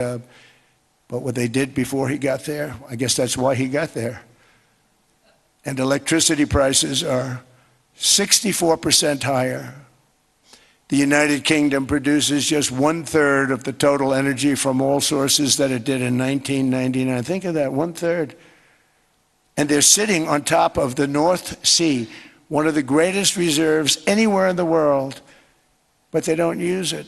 But what they did before he got there, I guess that's why he got there. And electricity prices are 64% higher. The United Kingdom produces just 1/3 of the total energy from all sources that it did in 1999. Think of that, 1/3. And they're sitting on top of the North Sea, one of the greatest reserves anywhere in the world, but they don't use it.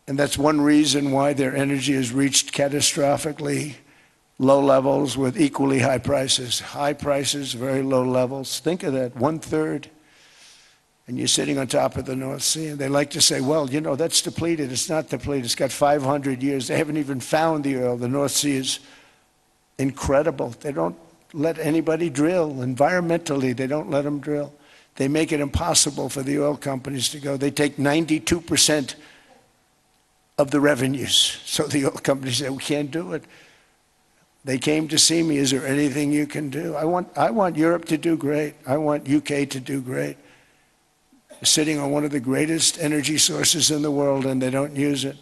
And that's one reason why their energy has reached catastrophically low levels with equally high prices. High prices, very low levels. Think of that, 1/3. And you're sitting on top of the North Sea. And they like to say, well, you know, that's depleted. It's not depleted. It's got 500 years. They haven't even found the oil. The North Sea is incredible. They don't let anybody drill. Environmentally, they don't let them drill. They make it impossible for the oil companies to go. They take 92% of the revenues. So the oil companies say, we can't do it. They came to see me. Is there anything you can do? I want Europe to do great. I want UK to do great. They're sitting on one of the greatest energy sources in the world, and they don't use it.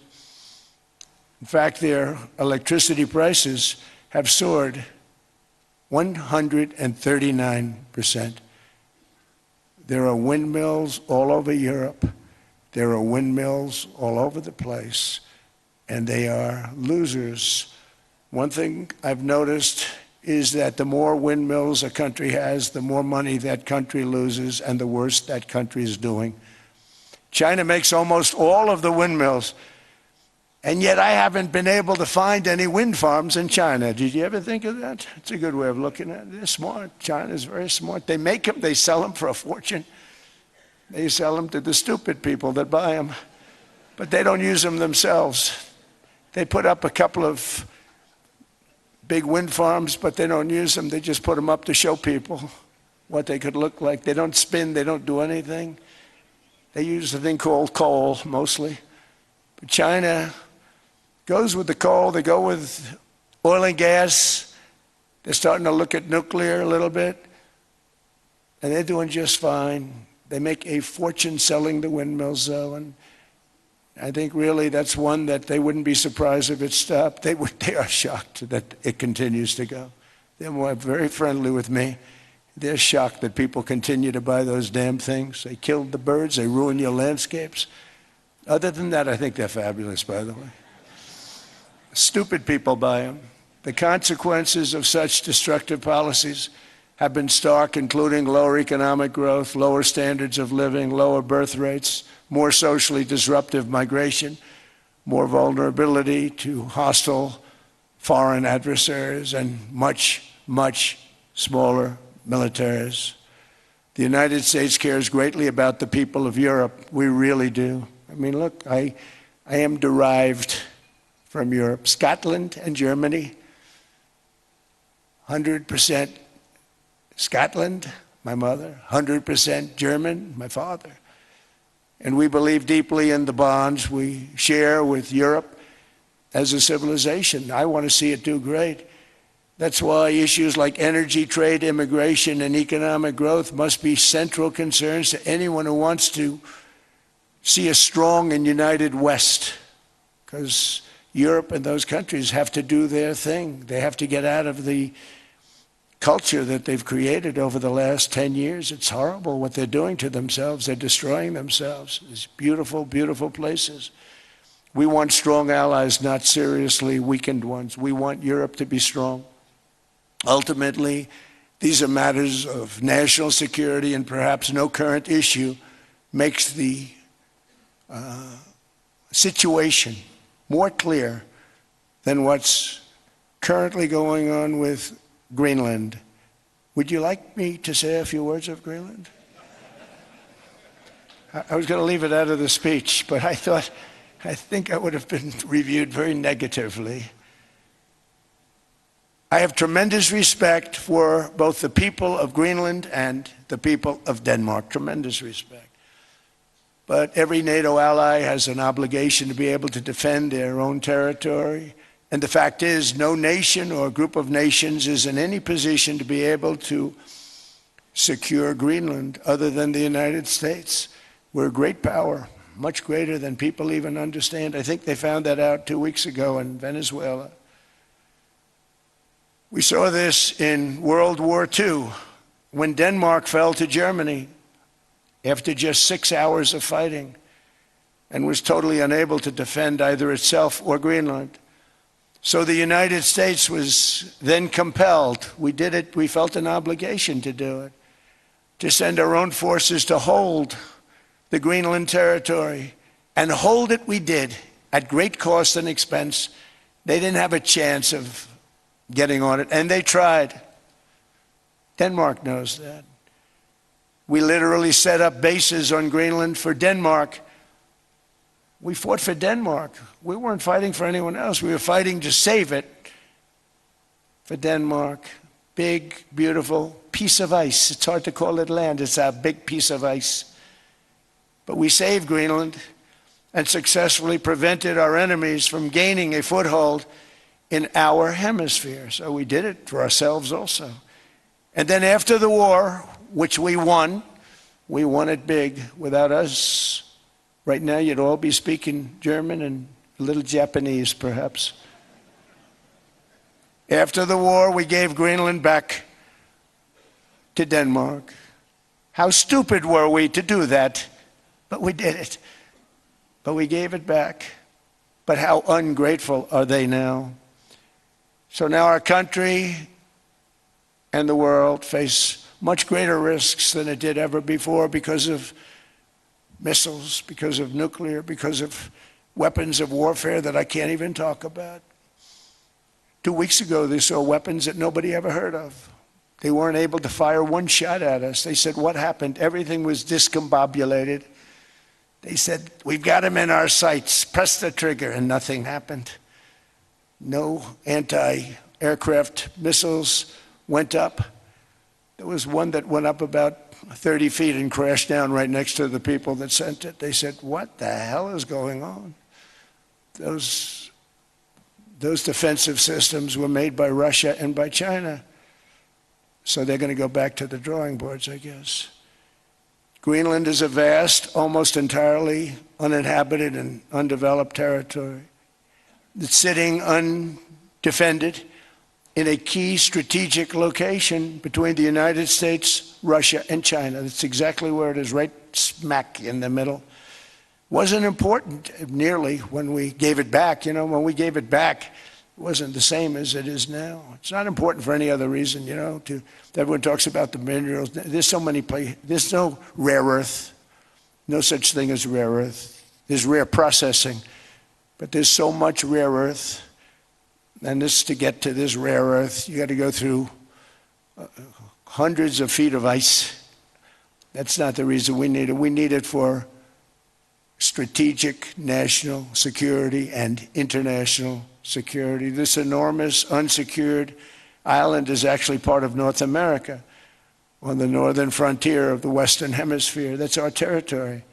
In fact, their electricity prices have soared 139%. There are windmills all over Europe. There are windmills all over the place, and they are losers. One thing I've noticed is that the more windmills a country has, the more money that country loses and the worse that country is doing. China makes almost all of the windmills, and yet I haven't been able to find any wind farms in China. Did you ever think of that? It's a good way of looking at it. They're smart. China's very smart. They make them, they sell them for a fortune. They sell them to the stupid people that buy them, but they don't use them themselves. They put up a couple of big wind farms, but they don't use them. They just put them up to show people what they could look like. They don't spin, they don't do anything. They use a thing called coal, mostly. But China goes with the coal, they go with oil and gas. They're starting to look at nuclear a little bit, and they're doing just fine. They make a fortune selling the windmills, though, and I think really that's one that they wouldn't be surprised if it stopped. They are shocked that it continues to go. They're very friendly with me. They're shocked that people continue to buy those damn things. They killed the birds. They ruin your landscapes. Other than that, I think they're fabulous, by the way. Stupid people buy them. The consequences of such destructive policies have been stark, including lower economic growth, lower standards of living, lower birth rates, more socially disruptive migration, more vulnerability to hostile foreign adversaries, and much, much smaller militaries. The United States cares greatly about the people of Europe. We really do. I mean, look, I am derived from Europe. Scotland and Germany, 100% Scotland, my mother, 100% German, my father. And we believe deeply in the bonds we share with Europe as a civilization. I want to see it do great. That's why issues like energy, trade, immigration, and economic growth must be central concerns to anyone who wants to see a strong and united West, because Europe and those countries have to do their thing. They have to get out of the culture that they've created over the last 10 years. It's horrible what they're doing to themselves. They're destroying themselves. These beautiful, beautiful places. We want strong allies, not seriously weakened ones. We want Europe to be strong. Ultimately, these are matters of national security, and perhaps no current issue makes the situation more clear than what's currently going on with Greenland. Would you like me to say a few words of Greenland? I was going to leave it out of the speech, but I think I would have been reviewed very negatively. I have tremendous respect for both the people of Greenland and the people of Denmark, tremendous respect. But every NATO ally has an obligation to be able to defend their own territory. And the fact is, no nation or group of nations is in any position to be able to secure Greenland other than the United States. We're a great power. much greater than people even understand. I think they found that out 2 weeks ago in Venezuela. We saw this in World War II, when Denmark fell to Germany after just 6 hours of fighting and was totally unable to defend either itself or Greenland. So the United States was then compelled, we did it, we felt an obligation to do it, to send our own forces to hold the Greenland territory. And hold it we did, at great cost and expense. They didn't have a chance of getting on it, and they tried. Denmark knows that. We literally set up bases on Greenland for Denmark. We fought for Denmark. We weren't fighting for anyone else. We were fighting to save it for Denmark. Big, beautiful piece of ice. It's hard to call it land. It's a big piece of ice. But we saved Greenland and successfully prevented our enemies from gaining a foothold in our hemisphere. So we did it for ourselves also. And then after the war, which we won it big. Without us, right now you'd all be speaking German and a little Japanese, perhaps. After the war, we gave Greenland back to Denmark. How stupid were we to do that? But we did it. But we gave it back. But how ungrateful are they now? So now our country and the world face much greater risks than it did ever before because of missiles, because of nuclear, because of weapons of warfare that I can't even talk about. 2 weeks ago, they saw weapons that nobody ever heard of. They weren't able to fire one shot at us. They said, what happened? Everything was discombobulated. They said, we've got them in our sights. Press the trigger, and nothing happened. No anti-aircraft missiles went up. There was one that went up about 30 feet and crashed down right next to the people that sent it. They said, what the hell is going on? Those defensive systems were made by Russia and by China. So they're going to go back to the drawing boards, I guess. Greenland is a vast, almost entirely uninhabited and undeveloped territory. It's sitting undefended in a key strategic location between the United States, Russia, and China. That's exactly where it is, right smack in the middle. Wasn't important nearly when we gave it back. You know, when we gave it back, it wasn't the same as it is now. It's not important for any other reason, you know. Everyone talks about the minerals. There's so many places. There's no rare earth. No such thing as rare earth. There's rare processing. But there's so much rare earth. And to get to this rare earth, you got to go through hundreds of feet of ice. That's not the reason we need it. We need it for strategic national security and international security. This enormous unsecured island is actually part of North America on the northern frontier of the Western Hemisphere. That's our territory.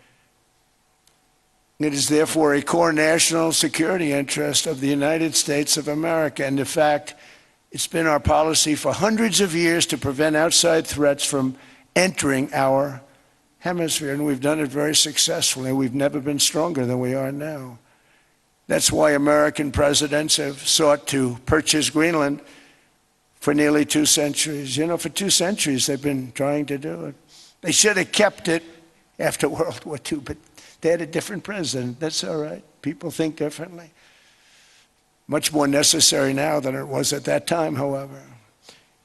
It is therefore a core national security interest of the United States of America. And in fact, it's been our policy for hundreds of years to prevent outside threats from entering our hemisphere. And we've done it very successfully. We've never been stronger than we are now. That's why American presidents have sought to purchase Greenland for nearly 2 centuries. You know, for 2 centuries they've been trying to do it. They should have kept it after World War II, but they had a different president. That's all right. People think differently. Much more necessary now than it was at that time, however.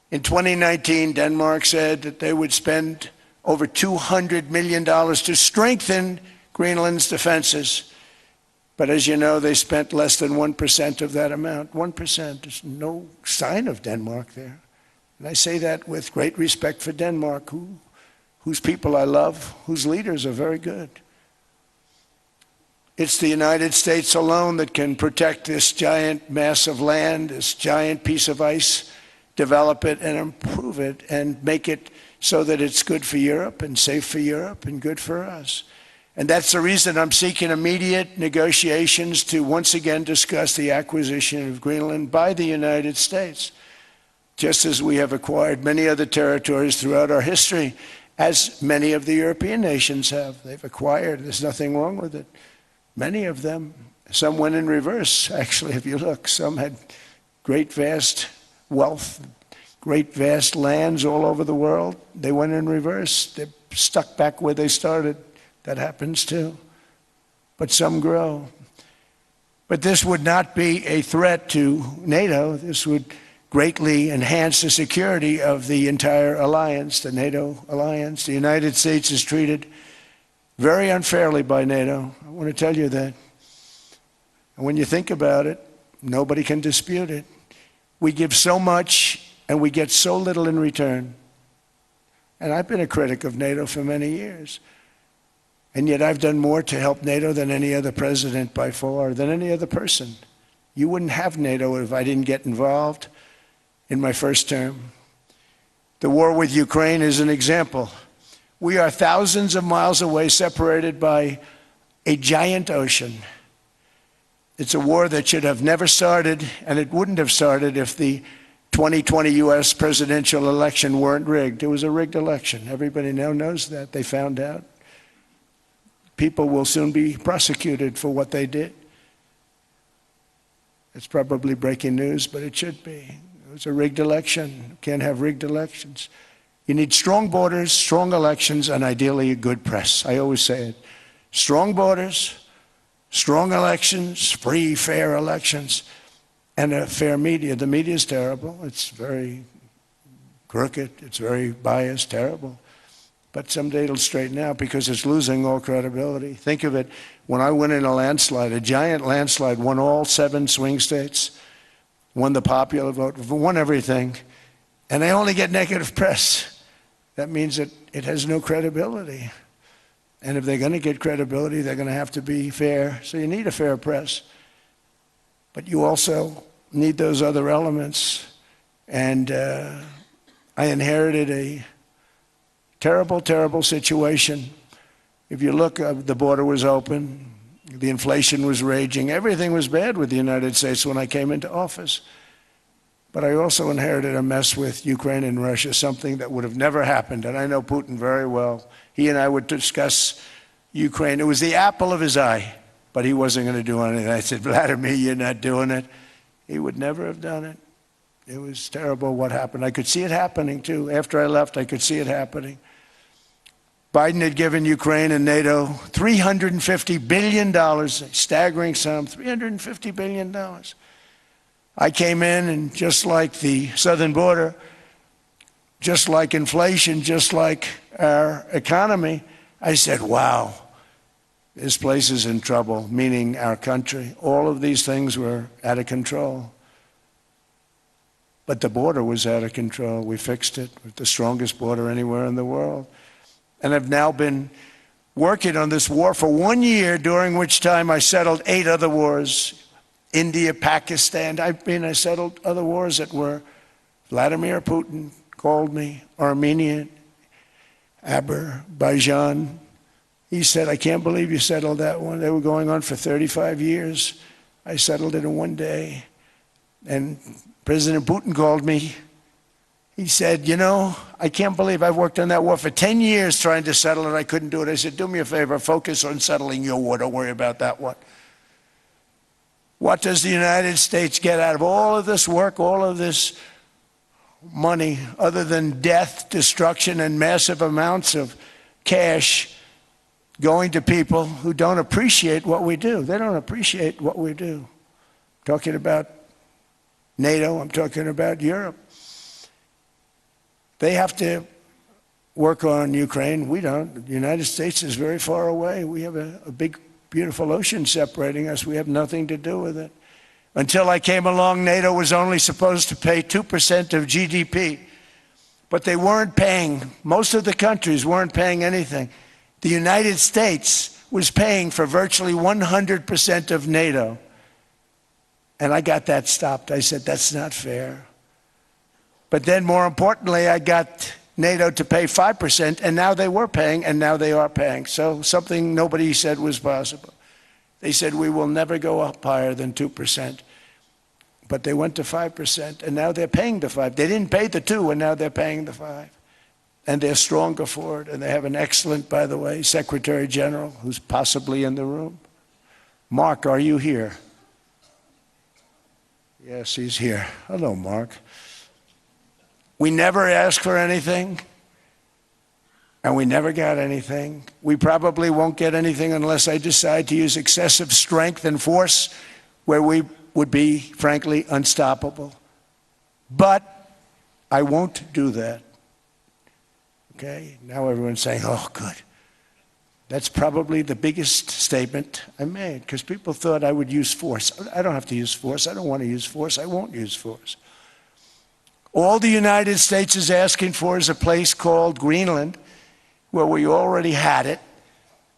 In 2019, Denmark said that they would spend over $200 million to strengthen Greenland's defenses. But as you know, they spent less than 1% of that amount. 1%. There's no sign of Denmark there. And I say that with great respect for Denmark, whose people I love, whose leaders are very good. It's the United States alone that can protect this giant mass of land, this giant piece of ice, develop it and improve it and make it so that it's good for Europe and safe for Europe and good for us. And that's the reason I'm seeking immediate negotiations to once again discuss the acquisition of Greenland by the United States, just as we have acquired many other territories throughout our history. as many of the European nations have. They've acquired. There's nothing wrong with it. Many of them. Some went in reverse, actually, if you look. Some had great, vast wealth, great, vast lands all over the world. They went in reverse. They're stuck back where they started. That happens too. But some grow. But this would not be a threat to NATO. This would greatly enhance the security of the entire alliance, the NATO alliance. The United States is treated very unfairly by NATO. I want to tell you that. And when you think about it, nobody can dispute it. We give so much and we get so little in return. And I've been a critic of NATO for many years. And yet I've done more to help NATO than any other president by far, than any other person. You wouldn't have NATO if I didn't get involved in my first term. The war with Ukraine is an example. We are thousands of miles away, separated by a giant ocean. It's a war that should have never started, and it wouldn't have started if the 2020 US presidential election weren't rigged. It was a rigged election. Everybody now knows that. They found out. People will soon be prosecuted for what they did. It's probably breaking news, but it should be. It was a rigged election. You can't have rigged elections. You need strong borders, strong elections, and ideally a good press. I always say it. Strong borders, strong elections, free, fair elections, and a fair media. The media is terrible. It's very crooked. It's very biased, terrible. But someday it'll straighten out because it's losing all credibility. Think of it. When I win in a landslide, a giant landslide, won all 7 swing states, won the popular vote, won everything, and they only get negative press. That means that it has no credibility. And if they're going to get credibility, they're going to have to be fair. So you need a fair press. But you also need those other elements. And I inherited a terrible, terrible situation. If you look, the border was open. The inflation was raging. Everything was bad with the United States when I came into office. But I also inherited a mess with Ukraine and Russia, something that would have never happened. And I know Putin very well. He and I would discuss Ukraine. It was the apple of his eye, but he wasn't going to do anything. I said, Vladimir, you're not doing it. He would never have done it. It was terrible what happened. I could see it happening, too. After I left, I could see it happening. Biden had given Ukraine and NATO $350 billion, a staggering sum, $350 billion. I came in, and just like the southern border, just like inflation, just like our economy, I said, wow, this place is in trouble, meaning our country. All of these things were out of control. But the border was out of control. We fixed it with the strongest border anywhere in the world. And I've now been working on this war for 1 year, during which time I settled 8 other wars. India, Pakistan. I settled other wars that were Vladimir Putin called me, Armenia, Azerbaijan. He said, I can't believe you settled that one. They were going on for 35 years. I settled it in 1 day. And President Putin called me. He said, you know, I can't believe I've worked on that war for 10 years trying to settle it. I couldn't do it. I said, do me a favor, focus on settling your war. Don't worry about that one. What does the United States get out of all of this work, all of this money, other than death, destruction, and massive amounts of cash going to people who don't appreciate what we do? They don't appreciate what we do. I'm talking about NATO, I'm talking about Europe. They have to work on Ukraine. We don't. The United States is very far away. We have a big, beautiful ocean separating us. We have nothing to do with it. Until I came along, NATO was only supposed to pay 2% of GDP. But they weren't paying. Most of the countries weren't paying anything. The United States was paying for virtually 100% of NATO. And I got that stopped. I said, that's not fair. But then, more importantly, I got NATO to pay 5%, and now they were paying, and now they are paying. So something nobody said was possible. They said, we will never go up higher than 2%. But they went to 5%, and now they're paying the 5%. They didn't pay the 2%, and now they're paying the 5%. and they're stronger for it. And they have an excellent, by the way, Secretary General who's possibly in the room. Mark, are you here? Yes, he's here. Hello, Mark. We never asked for anything, and we never got anything. We probably won't get anything unless I decide to use excessive strength and force where we would be, frankly, unstoppable. But I won't do that. Okay? Now everyone's saying, oh, good. That's probably the biggest statement I made, because people thought I would use force. I don't have to use force. I don't want to use force. I won't use force. All the United States is asking for is a place called Greenland, where we already had it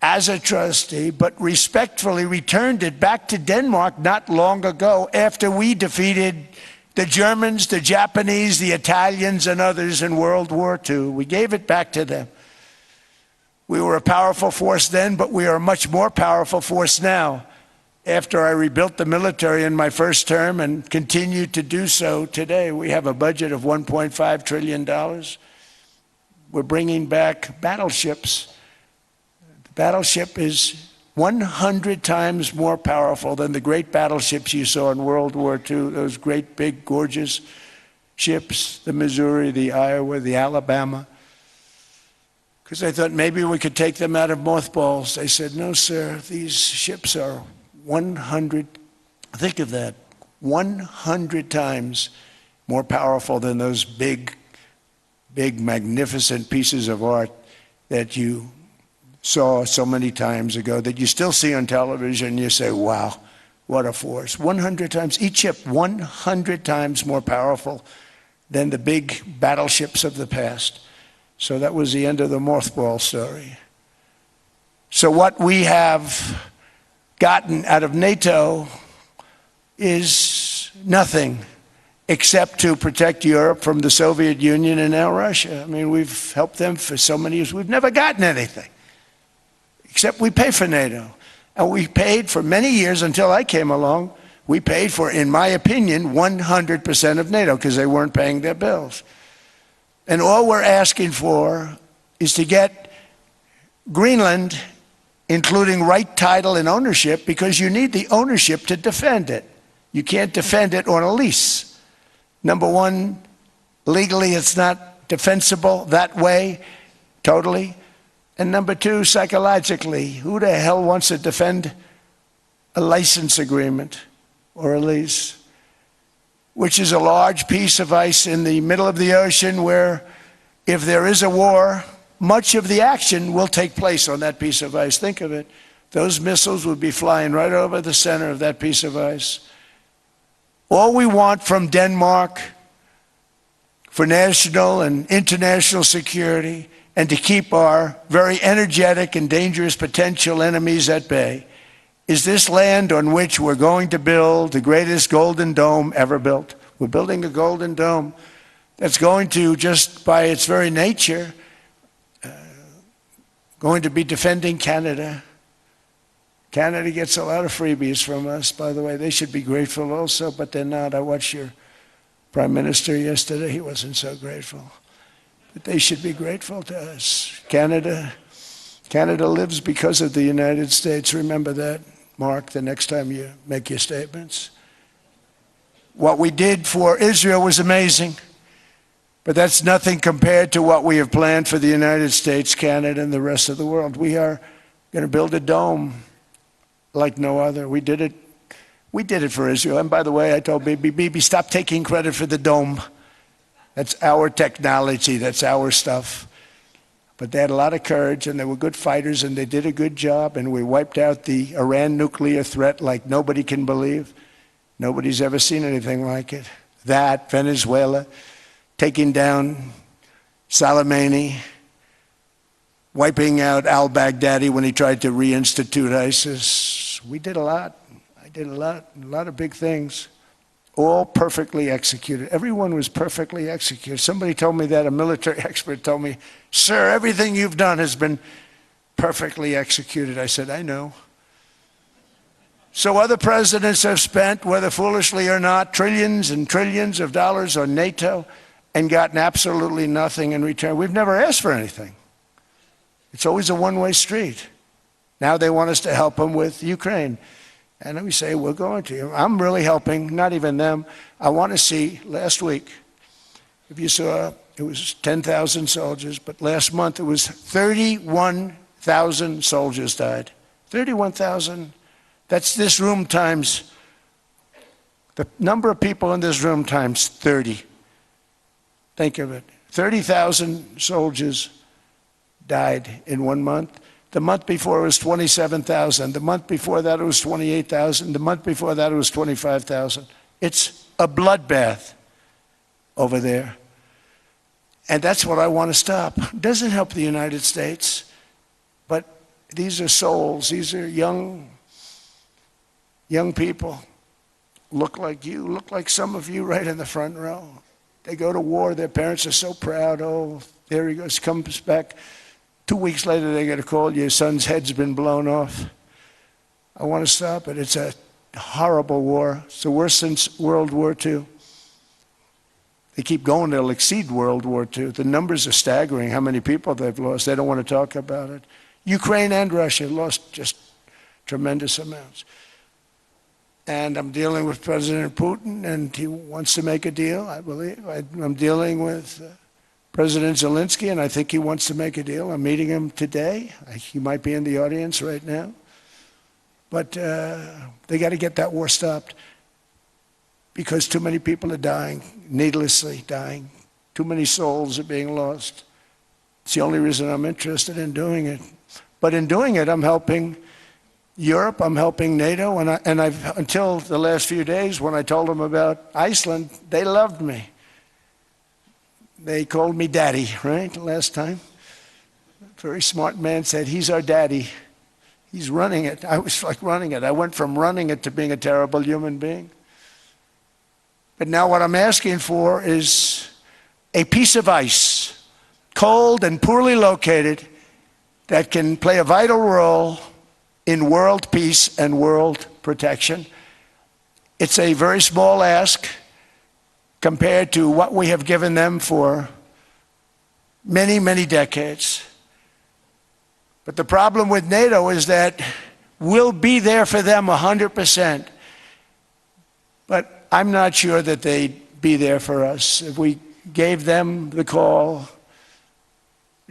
as a trustee, but respectfully returned it back to Denmark not long ago after we defeated the Germans, the Japanese, the Italians, and others in World War II. We gave it back to them. We were a powerful force then, but we are a much more powerful force now, after I rebuilt the military in my first term and continue to do so today. We have a budget of $1.5 trillion. We're bringing back battleships. The battleship is 100 times more powerful than the great battleships you saw in World War II, those great, big, gorgeous ships, the Missouri, the Iowa, the Alabama. Because I thought maybe we could take them out of mothballs. They said, no, sir, these ships are 100, think of that, 100 times more powerful than those big, magnificent pieces of art that you saw so many times ago, that you still see on television. You say, wow, what a force. 100 times, each ship 100 times more powerful than the big battleships of the past. So that was the end of the mothball story. So what we have gotten out of NATO is nothing except to protect Europe from the Soviet Union and now Russia. I mean, we've helped them for so many years. We've never gotten anything, except we pay for NATO. And we paid for many years until I came along. We paid for, in my opinion, 100% of NATO because they weren't paying their bills. And all we're asking for is to get Greenland, including right title and ownership, because you need the ownership to defend it. You can't defend it on a lease. Number one, legally it's not defensible that way, totally. And number two, psychologically, who the hell wants to defend a license agreement or a lease, which is a large piece of ice in the middle of the ocean where, if there is a war, much of the action will take place on that piece of ice. Think of it. Those missiles would be flying right over the center of that piece of ice. All we want from Denmark for national and international security and to keep our very energetic and dangerous potential enemies at bay is this land on which we're going to build the greatest golden dome ever built. We're building a golden dome that's going to, just by its very nature, going to be defending Canada. Canada gets a lot of freebies from us, by the way. They should be grateful also, but they're not. I watched your Prime Minister yesterday. He wasn't so grateful. But they should be grateful to us. Canada lives because of the United States. Remember that, Mark, the next time you make your statements. What we did for Israel was amazing, but that's nothing compared to what we have planned for the United States, Canada, and the rest of the world. We are going to build a dome like no other. We did it for Israel. And by the way, I told Bibi, stop taking credit for the dome. That's our technology. That's our stuff. But they had a lot of courage, and they were good fighters, and they did a good job, and we wiped out the Iran nuclear threat like nobody can believe. Nobody's ever seen anything like it. That, Venezuela, taking down Soleimani, wiping out al-Baghdadi when he tried to reinstitute ISIS. We did a lot. I did a lot of big things, all perfectly executed. Everyone was perfectly executed. Somebody told me that, a military expert told me, sir, everything you've done has been perfectly executed. I said, I know. So other presidents have spent, whether foolishly or not, trillions and trillions of dollars on NATO, and gotten absolutely nothing in return. We've never asked for anything. It's always a one-way street. Now they want us to help them with Ukraine. And we say, we're going to. I'm really helping, not even them. I want to see, last week, if you saw, it was 10,000 soldiers, but last month it was 31,000 soldiers died. 31,000. That's this room times, the number of people in this room times 30. Think of it. 30,000 soldiers died in 1 month. The month before it was 27,000. The month before that it was 28,000. The month before that it was 25,000. It's a bloodbath over there. And that's what I want to stop. It doesn't help the United States, but these are souls. These are young people. Look like you, look like some of you right in the front row. They go to war, their parents are so proud. Oh, there he goes, comes back. 2 weeks later, they get a call, your son's head's been blown off. I want to stop it. It's a horrible war. It's the worst since World War II. They keep going, they'll exceed World War II. The numbers are staggering, how many people they've lost. They don't want to talk about it. Ukraine and Russia lost just tremendous amounts. And I'm dealing with President Putin, and he wants to make a deal, I believe. I'm dealing with President Zelensky, and I think he wants to make a deal. I'm meeting him today. He might be in the audience right now. But they got to get that war stopped because too many people are dying, needlessly dying. Too many souls are being lost. It's the only reason I'm interested in doing it. But in doing it, I'm helping Europe, I'm helping NATO, and I've until the last few days when I told them about Iceland, they loved me. They called me daddy, right, last time. A very smart man said, he's our daddy. He's running it. I was like running it. I went from running it to being a terrible human being. But now what I'm asking for is a piece of ice, cold and poorly located, that can play a vital role in world peace and world protection. It's a very small ask compared to what we have given them for many, many decades. But the problem with NATO is that we'll be there for them 100%. But I'm not sure that they'd be there for us. If we gave them the call,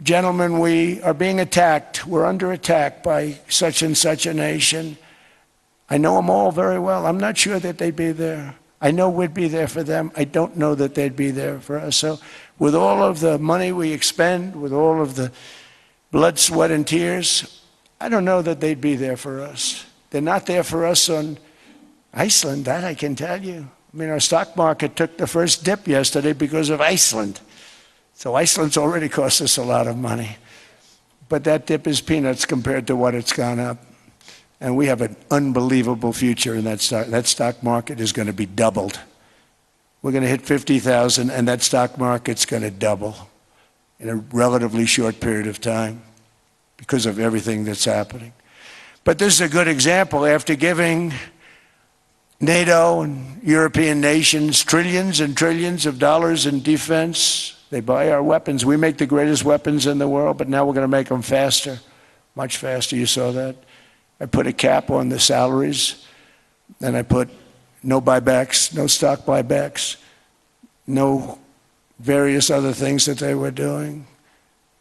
gentlemen, we are being attacked. We're under attack by such and such a nation. I know them all very well. I'm not sure that they'd be there. I know we'd be there for them. I don't know that they'd be there for us. So with all of the money we expend, with all of the blood, sweat, and tears, I don't know that they'd be there for us. They're not there for us on Iceland, that I can tell you. I mean, our stock market took the first dip yesterday because of Iceland. So Iceland's already cost us a lot of money. But that dip is peanuts compared to what it's gone up. And we have an unbelievable future in that stock. That stock market is going to be doubled. We're going to hit 50,000, and that stock market's going to double in a relatively short period of time because of everything that's happening. But this is a good example. After giving NATO and European nations trillions and trillions of dollars in defense, they buy our weapons. We make the greatest weapons in the world, but now we're going to make them faster, much faster. You saw that. I put a cap on the salaries, and I put no buybacks, no stock buybacks, no various other things that they were doing.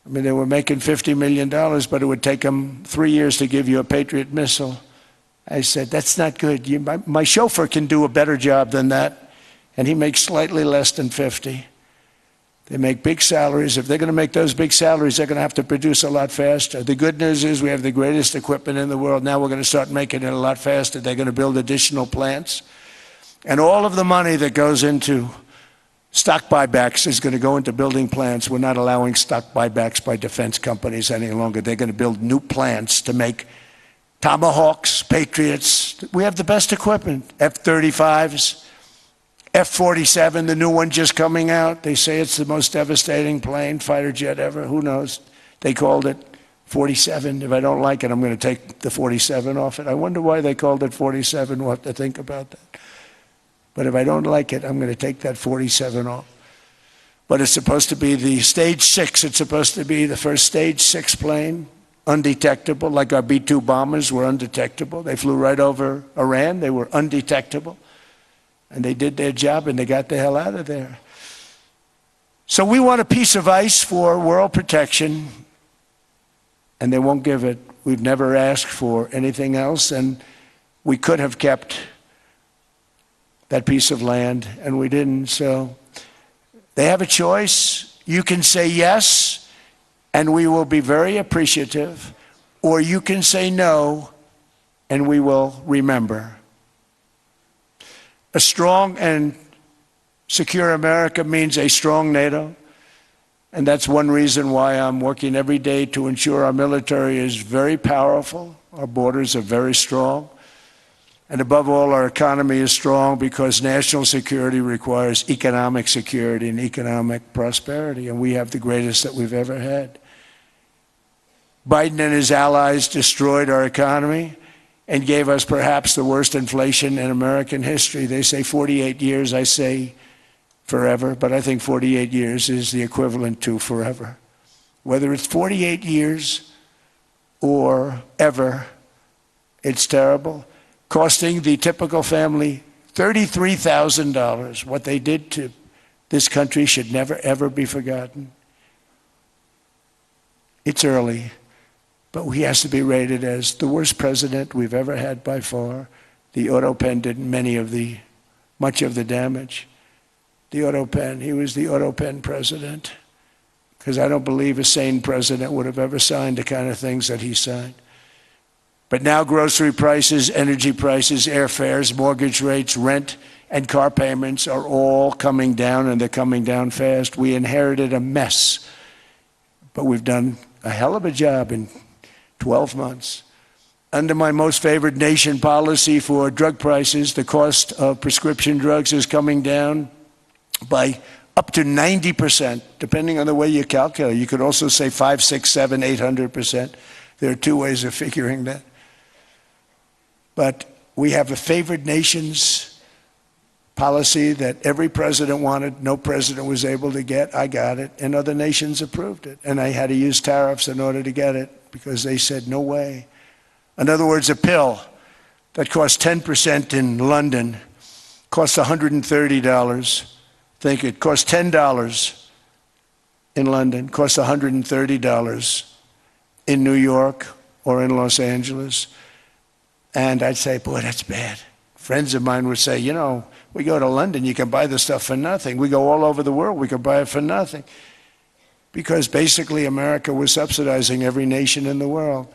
I mean, they were making $50 million, but it would take them 3 years to give you a Patriot missile. I said, that's not good. My chauffeur can do a better job than that, and he makes slightly less than 50. They make big salaries. If they're going to make those big salaries, they're going to have to produce a lot faster. The good news is we have the greatest equipment in the world. Now we're going to start making it a lot faster. They're going to build additional plants. And all of the money that goes into stock buybacks is going to go into building plants. We're not allowing stock buybacks by defense companies any longer. They're going to build new plants to make Tomahawks, Patriots. We have the best equipment, F-35s. F-47, the new one just coming out. They say it's the most devastating plane, fighter jet ever. Who knows? They called it 47. If I don't like it, I'm going to take the 47 off it. I wonder why they called it 47. We'll have to think about that. But if I don't like it, I'm going to take that 47 off. But it's supposed to be the stage 6. It's supposed to be the first stage 6 plane, undetectable, like our B-2 bombers were undetectable. They flew right over Iran. They were undetectable. And they did their job, and they got the hell out of there. So we want a piece of ice for world protection, and they won't give it. We've never asked for anything else, and we could have kept that piece of land, and we didn't. So they have a choice. You can say yes, and we will be very appreciative, or you can say no, and we will remember. A strong and secure America means a strong NATO, and that's one reason why I'm working every day to ensure our military is very powerful, our borders are very strong, and above all, our economy is strong because national security requires economic security and economic prosperity, and we have the greatest that we've ever had. Biden and his allies destroyed our economy and gave us perhaps the worst inflation in American history. They say 48 years, I say forever, but I think 48 years is the equivalent to forever. Whether it's 48 years or ever, it's terrible. Costing the typical family $33,000. What they did to this country should never, ever be forgotten. It's early, but he has to be rated as the worst president we've ever had by far. The auto pen did much of the damage. The auto pen, he was the auto pen president, because I don't believe a sane president would have ever signed the kind of things that he signed. But now grocery prices, energy prices, airfares, mortgage rates, rent, and car payments are all coming down, and they're coming down fast. We inherited a mess, but we've done a hell of a job in 12 months. Under my most favored nation policy for drug prices, the cost of prescription drugs is coming down by up to 90%, depending on the way you calculate. You could also say 5, 6, 7, 800%. There are two ways of figuring that. But we have a favored nations policy that every president wanted, no president was able to get. I got it, and other nations approved it. And I had to use tariffs in order to get it because they said, no way. In other words, a pill that costs 10% in London costs $130. Think it costs $10 in London, costs $130 in New York or in Los Angeles. And I'd say, boy, that's bad. Friends of mine would say, you know, we go to London, you can buy the stuff for nothing. We go all over the world, we can buy it for nothing. Because basically America was subsidizing every nation in the world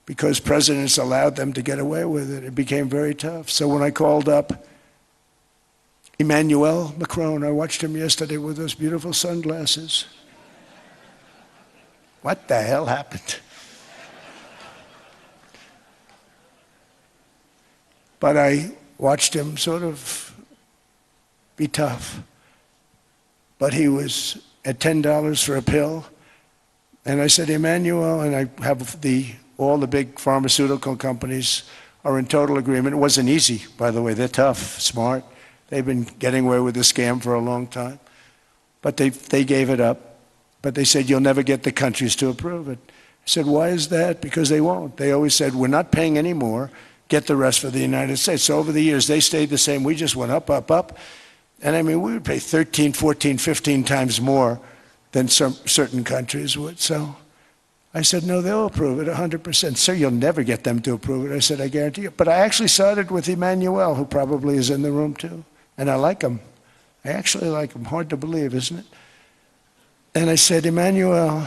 because presidents allowed them to get away with it. It became very tough. So when I called up Emmanuel Macron, I watched him yesterday with those beautiful sunglasses. What the hell happened? But I watched him sort of be tough. But he was at $10 for a pill. And I said, Emmanuel, and I have all the big pharmaceutical companies are in total agreement. It wasn't easy, by the way. They're tough, smart. They've been getting away with the scam for a long time. But they gave it up. But they said, you'll never get the countries to approve it. I said, why is that? Because they won't. They always said, we're not paying any more. Get the rest for the United States. So over the years, they stayed the same. We just went up, up, up. And I mean, we would pay 13, 14, 15 times more than certain countries would. So I said, no, they'll approve it 100%. Sir, you'll never get them to approve it. I said, I guarantee you. But I actually sided with Emmanuel, who probably is in the room too. And I like him. I actually like him. Hard to believe, isn't it? And I said, Emmanuel,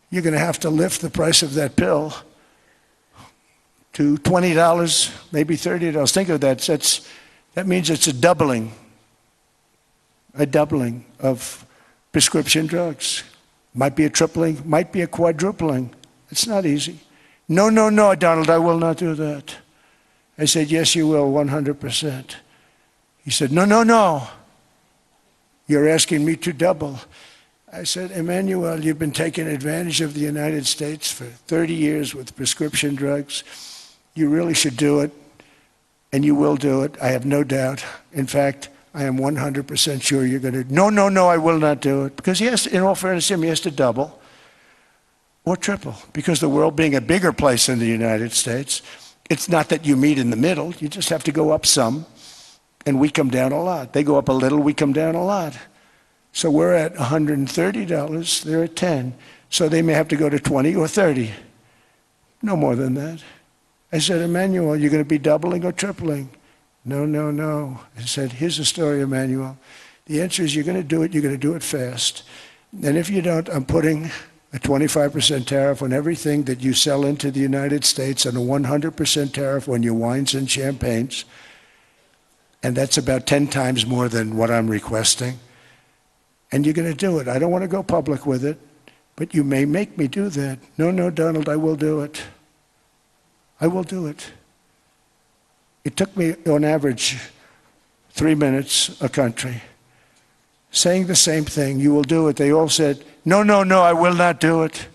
you're going to have to lift the price of that pill to $20, maybe $30. Think of that. That means it's a doubling of prescription drugs. Might be a tripling, might be a quadrupling. It's not easy. No, no, no, Donald, I will not do that. I said, yes, you will, 100%. He said, no, no, no. You're asking me to double. I said, Emmanuel, you've been taking advantage of the United States for 30 years with prescription drugs. You really should do it, and you will do it, I have no doubt. In fact, I am 100% sure you're going to, no, no, no, I will not do it. Because he has to, in all fairness to him, he has to double or triple. Because the world being a bigger place than the United States, it's not that you meet in the middle. You just have to go up some, and we come down a lot. They go up a little, we come down a lot. So we're at $130, they're at 10. So they may have to go to 20 or 30. No more than that. I said, Emmanuel, you're going to be doubling or tripling? No, no, no. I said, here's the story, Emmanuel. The answer is you're going to do it, you're going to do it fast. And if you don't, I'm putting a 25% tariff on everything that you sell into the United States and a 100% tariff on your wines and champagnes. And that's about 10 times more than what I'm requesting. And you're going to do it. I don't want to go public with it, but you may make me do that. No, no, Donald, I will do it. I will do it. It took me, on average, 3 minutes a country, saying the same thing. You will do it. They all said, no, no, no, I will not do it.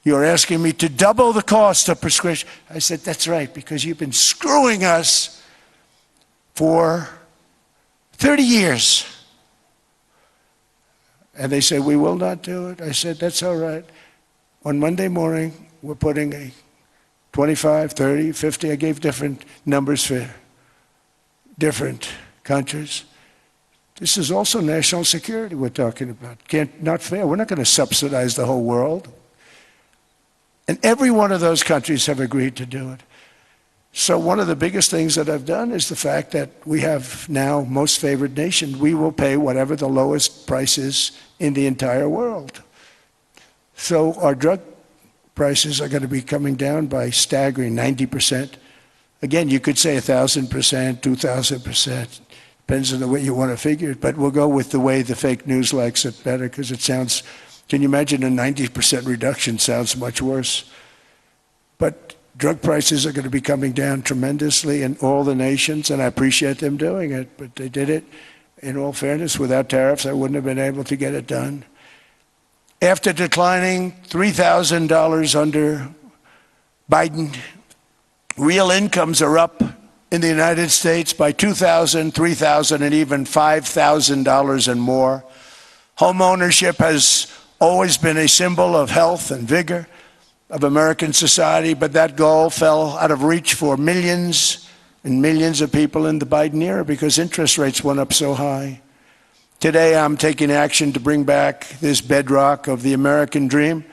You're asking me to double the cost of prescription. I said, that's right, because you've been screwing us for 30 years. And they said, we will not do it. I said, that's all right. On Monday morning, we're putting a 25, 30, 50. I gave different numbers for different countries. This is also national security we're talking about. Not fair. We're not going to subsidize the whole world. And every one of those countries have agreed to do it. So one of the biggest things that I've done is the fact that we have now most favored nation. We will pay whatever the lowest price is in the entire world. So our drug prices are going to be coming down by staggering 90%. Again, you could say 1,000%, 2,000%. Depends on the way you want to figure it. But we'll go with the way the fake news likes it better because it sounds, can you imagine a 90% reduction sounds much worse. But drug prices are going to be coming down tremendously in all the nations, and I appreciate them doing it. But they did it, in all fairness, without tariffs. I wouldn't have been able to get it done. After declining $3,000 under Biden, real incomes are up in the United States by $2,000, $3,000, and even $5,000 and more. Home ownership has always been a symbol of health and vigor of American society, but that goal fell out of reach for millions and millions of people in the Biden era because interest rates went up so high. Today, I'm taking action to bring back this bedrock of the American dream.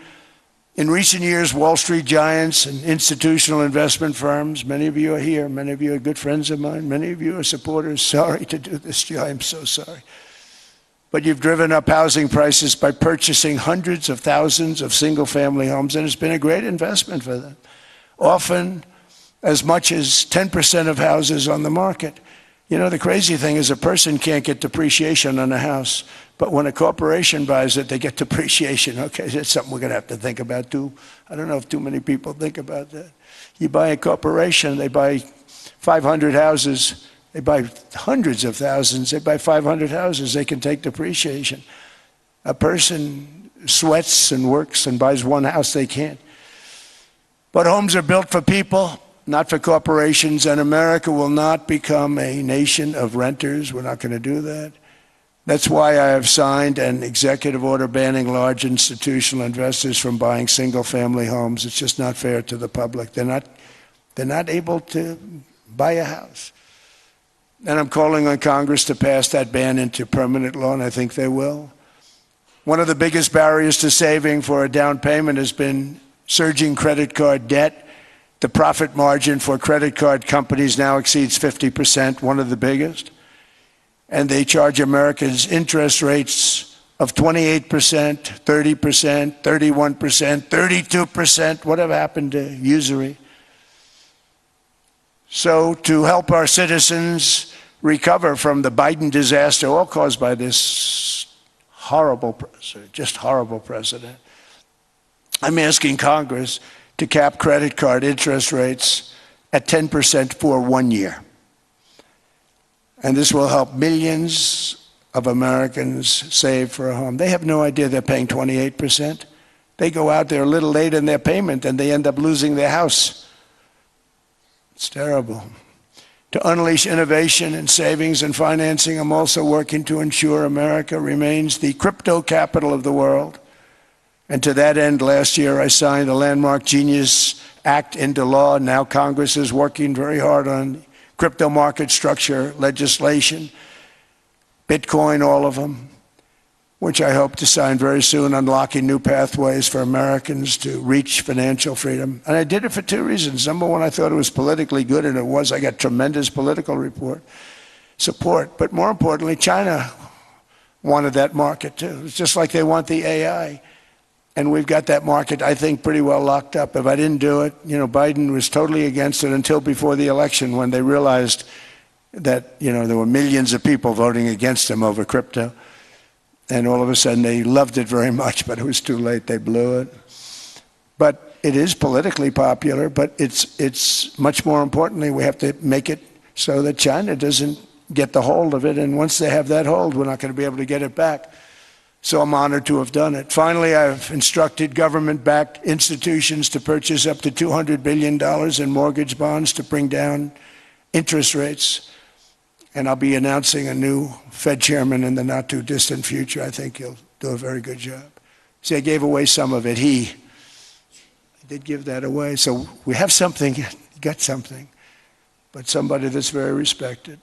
In recent years, Wall Street giants and institutional investment firms, many of you are here, many of you are good friends of mine, many of you are supporters. Sorry to do this to you, I'm so sorry. But you've driven up housing prices by purchasing hundreds of thousands of single-family homes, and it's been a great investment for them. Often, as much as 10% of houses on the market. You know, the crazy thing is a person can't get depreciation on a house, but when a corporation buys it, they get depreciation. Okay, that's something we're going to have to think about too. I don't know if too many people think about that. You buy a corporation, they buy 500 houses, they buy hundreds of thousands, they buy 500 houses, they can take depreciation. A person sweats and works and buys one house, they can't. But homes are built for people, not for corporations, and America will not become a nation of renters. We're not going to do that. That's why I have signed an executive order banning large institutional investors from buying single-family homes. It's just not fair to the public. They're not able to buy a house. And I'm calling on Congress to pass that ban into permanent law, and I think they will. One of the biggest barriers to saving for a down payment has been surging credit card debt. The profit margin for credit card companies now exceeds 50%, one of the biggest. And they charge Americans interest rates of 28%, 30%, 31%, 32%. Whatever happened to usury? So to help our citizens recover from the Biden disaster, all caused by this horrible president, just horrible president, I'm asking Congress to cap credit card interest rates at 10% for 1 year. And this will help millions of Americans save for a home. They have no idea they're paying 28%. They go out there a little late in their payment and they end up losing their house. It's terrible. To unleash innovation in savings and financing, I'm also working to ensure America remains the crypto capital of the world. And to that end, last year I signed the landmark Genius Act into law. Now Congress is working very hard on crypto market structure legislation, Bitcoin, all of them, which I hope to sign very soon, unlocking new pathways for Americans to reach financial freedom. And I did it for two reasons. Number one, I thought it was politically good, and it was. I got tremendous political support. But more importantly, China wanted that market too. It's just like they want the AI. And we've got that market, I think, pretty well locked up. If I didn't do it, Biden was totally against it until before the election, when they realized that, there were millions of people voting against him over crypto. And all of a sudden they loved it very much, but it was too late. They blew it. But it is politically popular, but it's much more importantly, we have to make it so that China doesn't get the hold of it. And once they have that hold, we're not going to be able to get it back. So I'm honored to have done it. Finally, I've instructed government-backed institutions to purchase up to $200 billion in mortgage bonds to bring down interest rates. And I'll be announcing a new Fed chairman in the not-too-distant future. I think he'll do a very good job. See, I gave away some of it. I did give that away. So we have something, got something, but somebody that's very respected.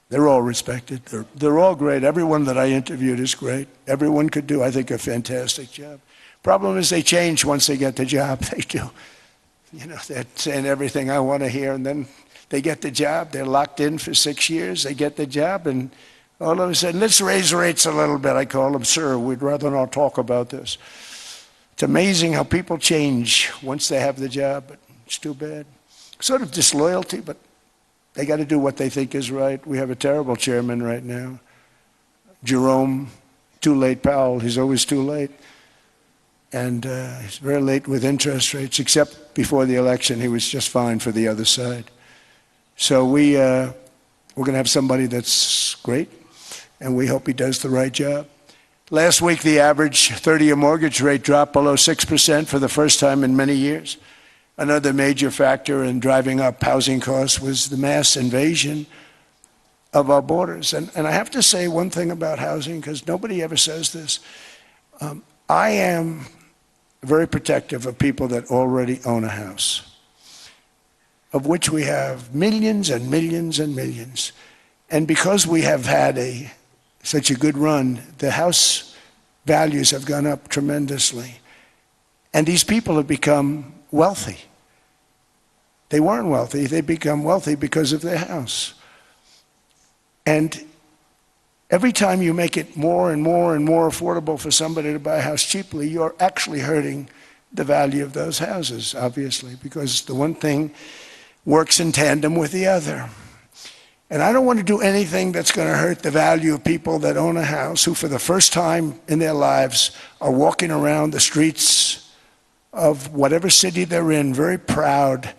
They're all respected. They're all great. Everyone that I interviewed is great. Everyone could do, I think, a fantastic job. Problem is they change once they get the job. They do. They're saying everything I want to hear, and then they get the job. They're locked in for 6 years. They get the job, and all of a sudden, let's raise rates a little bit. I call them, sir, we'd rather not talk about this. It's amazing how people change once they have the job, but it's too bad. Sort of disloyalty, but they got to do what they think is right. We have a terrible chairman right now. Jerome, too late Powell. He's always too late. And he's very late with interest rates, except before the election, he was just fine for the other side. So we're going to have somebody that's great, and we hope he does the right job. Last week, the average 30-year mortgage rate dropped below 6% for the first time in many years. Another major factor in driving up housing costs was the mass invasion of our borders. And I have to say one thing about housing, because nobody ever says this. I am very protective of people that already own a house, of which we have millions and millions and millions. And because we have had such a good run, the house values have gone up tremendously. And these people have become wealthy. They weren't wealthy. They become wealthy because of their house. And every time you make it more and more and more affordable for somebody to buy a house cheaply, you're actually hurting the value of those houses, obviously, because the one thing works in tandem with the other. And I don't want to do anything that's going to hurt the value of people that own a house, who for the first time in their lives are walking around the streets of whatever city they're in, very proud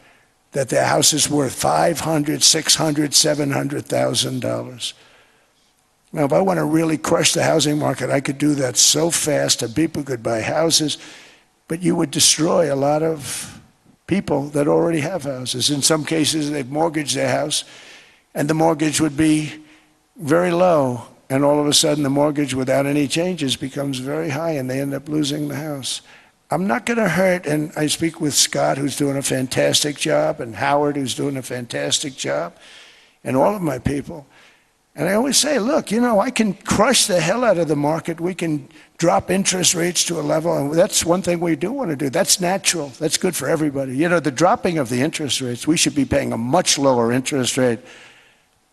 that their house is worth $500,000, $600,000, $700,000. Now, if I want to really crush the housing market, I could do that so fast that people could buy houses, but you would destroy a lot of people that already have houses. In some cases, they've mortgaged their house, and the mortgage would be very low, and all of a sudden the mortgage without any changes becomes very high, and they end up losing the house. I'm not going to hurt, and I speak with Scott, who's doing a fantastic job, and Howard, who's doing a fantastic job, and all of my people. And I always say, look, I can crush the hell out of the market. We can drop interest rates to a level, and that's one thing we do want to do. That's natural. That's good for everybody. The dropping of the interest rates, we should be paying a much lower interest rate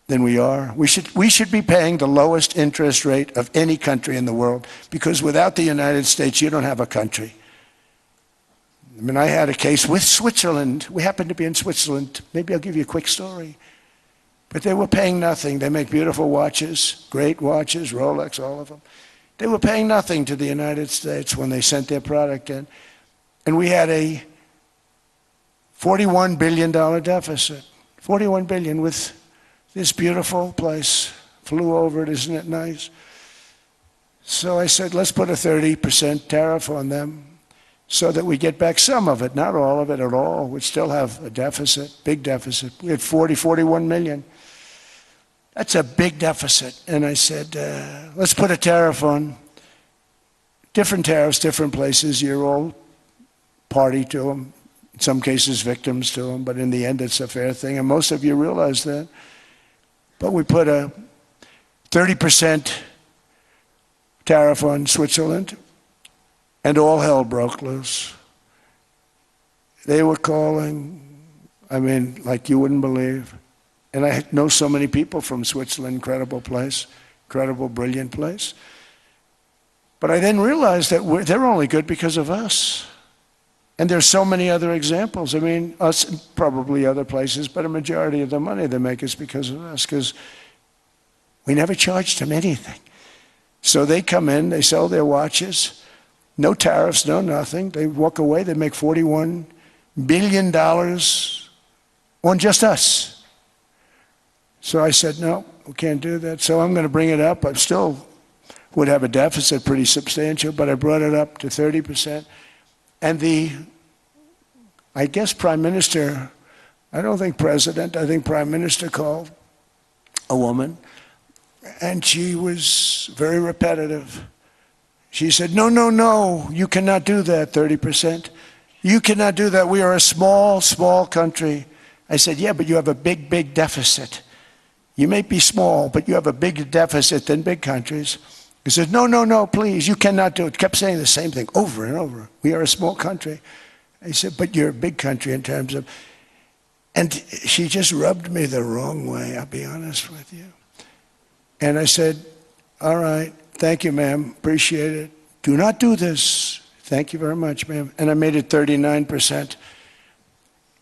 than we are. We should be paying the lowest interest rate of any country in the world, because without the United States, you don't have a country. I had a case with Switzerland. We happened to be in Switzerland. Maybe I'll give you a quick story. But they were paying nothing. They make beautiful watches, great watches, Rolex, all of them. They were paying nothing to the United States when they sent their product in. And we had a $41 billion deficit. $41 billion with this beautiful place. Flew over it, isn't it nice? So I said, let's put a 30% tariff on them. so that we get back some of it, not all of it at all. We'd still have a deficit, big deficit. We had 41 million. That's a big deficit. And I said, let's put a tariff on. Different tariffs, different places. You're all party to them. In some cases, victims to them. But in the end, it's a fair thing. And most of you realize that. But we put a 30% tariff on Switzerland, and all hell broke loose. They were calling, I mean, like you wouldn't believe. And I know so many people from Switzerland, incredible place, incredible, brilliant place. But I then realized that they're only good because of us. And there's so many other examples. I mean, us and probably other places, but a majority of the money they make is because of us, because we never charged them anything. So they come in, they sell their watches, no tariffs, no nothing. They walk away, they make $41 billion on just us. So I said, no, we can't do that. So I'm going to bring it up. I still would have a deficit pretty substantial, but I brought it up to 30%. And I guess Prime Minister, I don't think President, I think Prime Minister called a woman, and she was very repetitive. She said, no, no, no, you cannot do that, 30%. You cannot do that. We are a small, small country. I said, yeah, but you have a big, big deficit. You may be small, but you have a bigger deficit than big countries. He said, no, no, no, please, you cannot do it. Kept saying the same thing over and over. We are a small country. I said, but you're a big country in terms of... And she just rubbed me the wrong way, I'll be honest with you. And I said, all right, thank you, ma'am, appreciate it. Do not do this. Thank you very much, ma'am. And I made it 39%.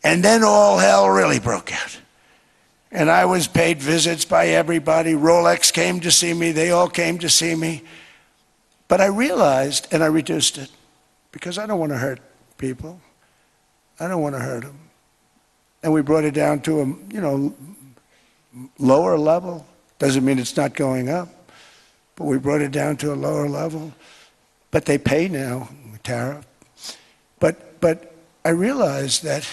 And then all hell really broke out. And I was paid visits by everybody. Rolex came to see me. They all came to see me. But I realized, and I reduced it, because I don't want to hurt people. I don't want to hurt them. And we brought it down to a, lower level. Doesn't mean it's not going up. But we brought it down to a lower level. But they pay now, tariff. But I realized that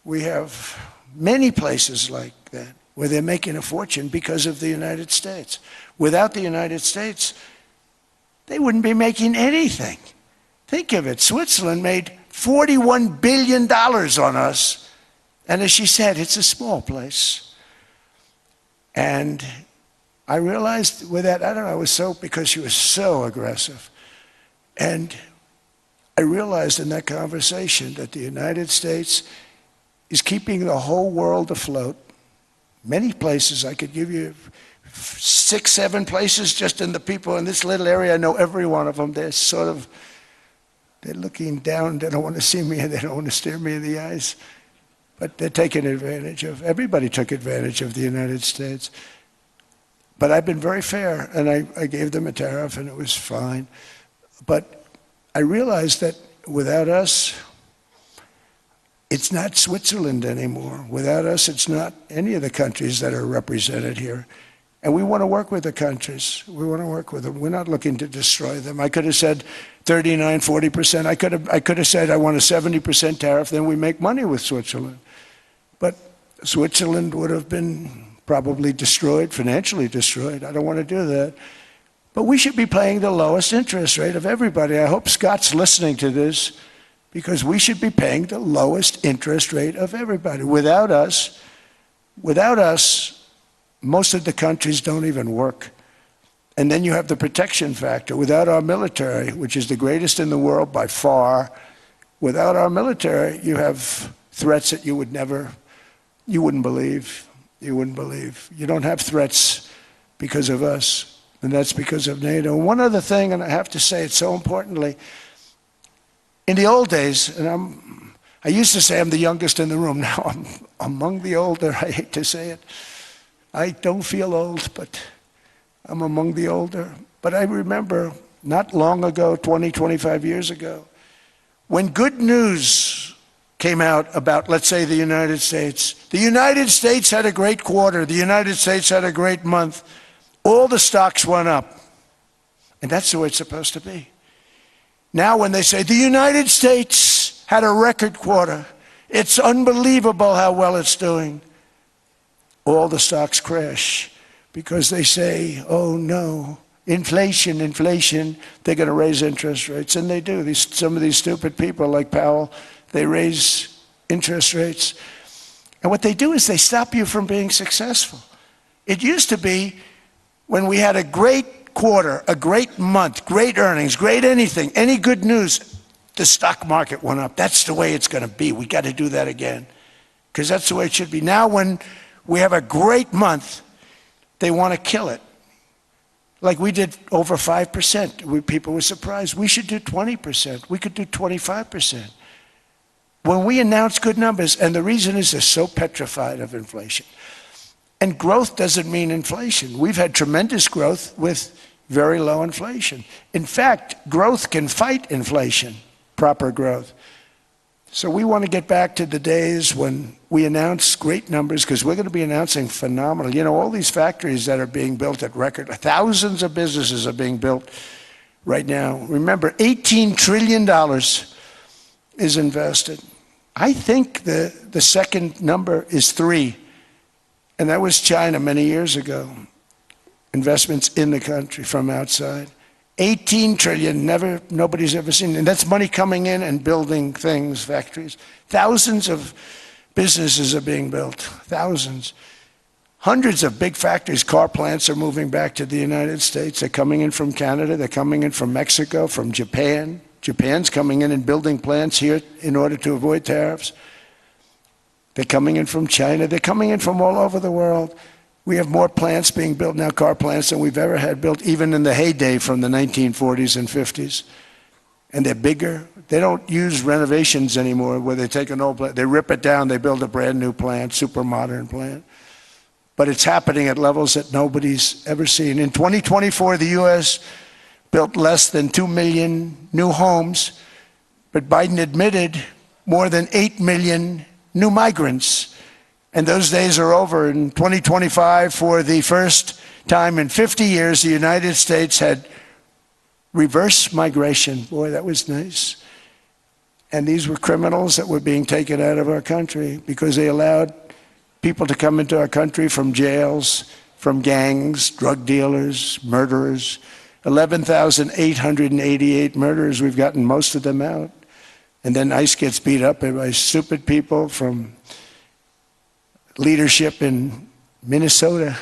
we have many places like that where they're making a fortune because of the United States. Without the United States, they wouldn't be making anything. Think of it. Switzerland made $41 billion on us. And as she said, it's a small place. And I realized with that, I don't know, I was so, because she was so aggressive. And I realized in that conversation that the United States is keeping the whole world afloat. Many places, I could give you 6, 7 places just in the people in this little area. I know every one of them. They're looking down. They don't want to see me, and they don't want to stare me in the eyes. But they're taking advantage of, everybody took advantage of the United States. But I've been very fair, and I gave them a tariff, and it was fine. But I realized that without us, it's not Switzerland anymore. Without us, it's not any of the countries that are represented here. And we want to work with the countries. We want to work with them. We're not looking to destroy them. I could have said 39, 40%. I could have said I want a 70% tariff, then we make money with Switzerland. But Switzerland would have been probably destroyed, financially destroyed. I don't want to do that. But we should be paying the lowest interest rate of everybody. I hope Scott's listening to this, because we should be paying the lowest interest rate of everybody. Without us, most of the countries don't even work. And then you have the protection factor. Without our military, which is the greatest in the world by far, without our military, you have threats that you wouldn't believe. You wouldn't believe. You don't have threats because of us, and that's because of NATO. One other thing, and I have to say it so importantly, in the old days, and I used to say I'm the youngest in the room. Now I'm among the older. I hate to say it. I don't feel old, but I'm among the older. But I remember not long ago, 20, 25 years ago, when good news came out about, let's say, the United States. The United States had a great quarter. The United States had a great month. All the stocks went up. And that's the way it's supposed to be. Now when they say the United States had a record quarter, it's unbelievable how well it's doing, all the stocks crash because they say, oh no, inflation, inflation, they're going to raise interest rates. And they do. Some of these stupid people like Powell, they raise interest rates. And what they do is they stop you from being successful. It used to be when we had a great quarter, a great month, great earnings, great anything, any good news, the stock market went up. That's the way it's going to be. We got to do that again because that's the way it should be. Now when we have a great month, they want to kill it. Like we did over 5%. People were surprised. We should do 20%. We could do 25%. When we announce good numbers, and the reason is they're so petrified of inflation. And growth doesn't mean inflation. We've had tremendous growth with very low inflation. In fact, growth can fight inflation, proper growth. So we want to get back to the days when we announce great numbers, because we're going to be announcing phenomenal. You know, all these factories that are being built at record, thousands of businesses are being built right now. Remember, $18 trillion is invested. I think the second number is 3, and that was China many years ago. Investments in the country from outside. 18 trillion, nobody's ever seen. And that's money coming in and building things, factories. Thousands of businesses are being built, thousands. Hundreds of big factories, car plants are moving back to the United States. They're coming in from Canada, they're coming in from Mexico, from Japan. Japan's coming in and building plants here in order to avoid tariffs. They're coming in from China, they're coming in from all over the world. We have more plants being built now, car plants, than we've ever had built, even in the heyday from the 1940s and 50s. And they're bigger. They don't use renovations anymore where they take an old plant, they rip it down, they build a brand new plant, super modern plant. But it's happening at levels that nobody's ever seen. In 2024, the US built less than 2 million new homes, but Biden admitted more than 8 million new migrants. And those days are over. In 2025, for the first time in 50 years, the United States had reverse migration. Boy, that was nice. And these were criminals that were being taken out of our country because they allowed people to come into our country from jails, from gangs, drug dealers, murderers. 11,888 murderers. We've gotten most of them out. And then ICE gets beat up by stupid people from leadership in Minnesota.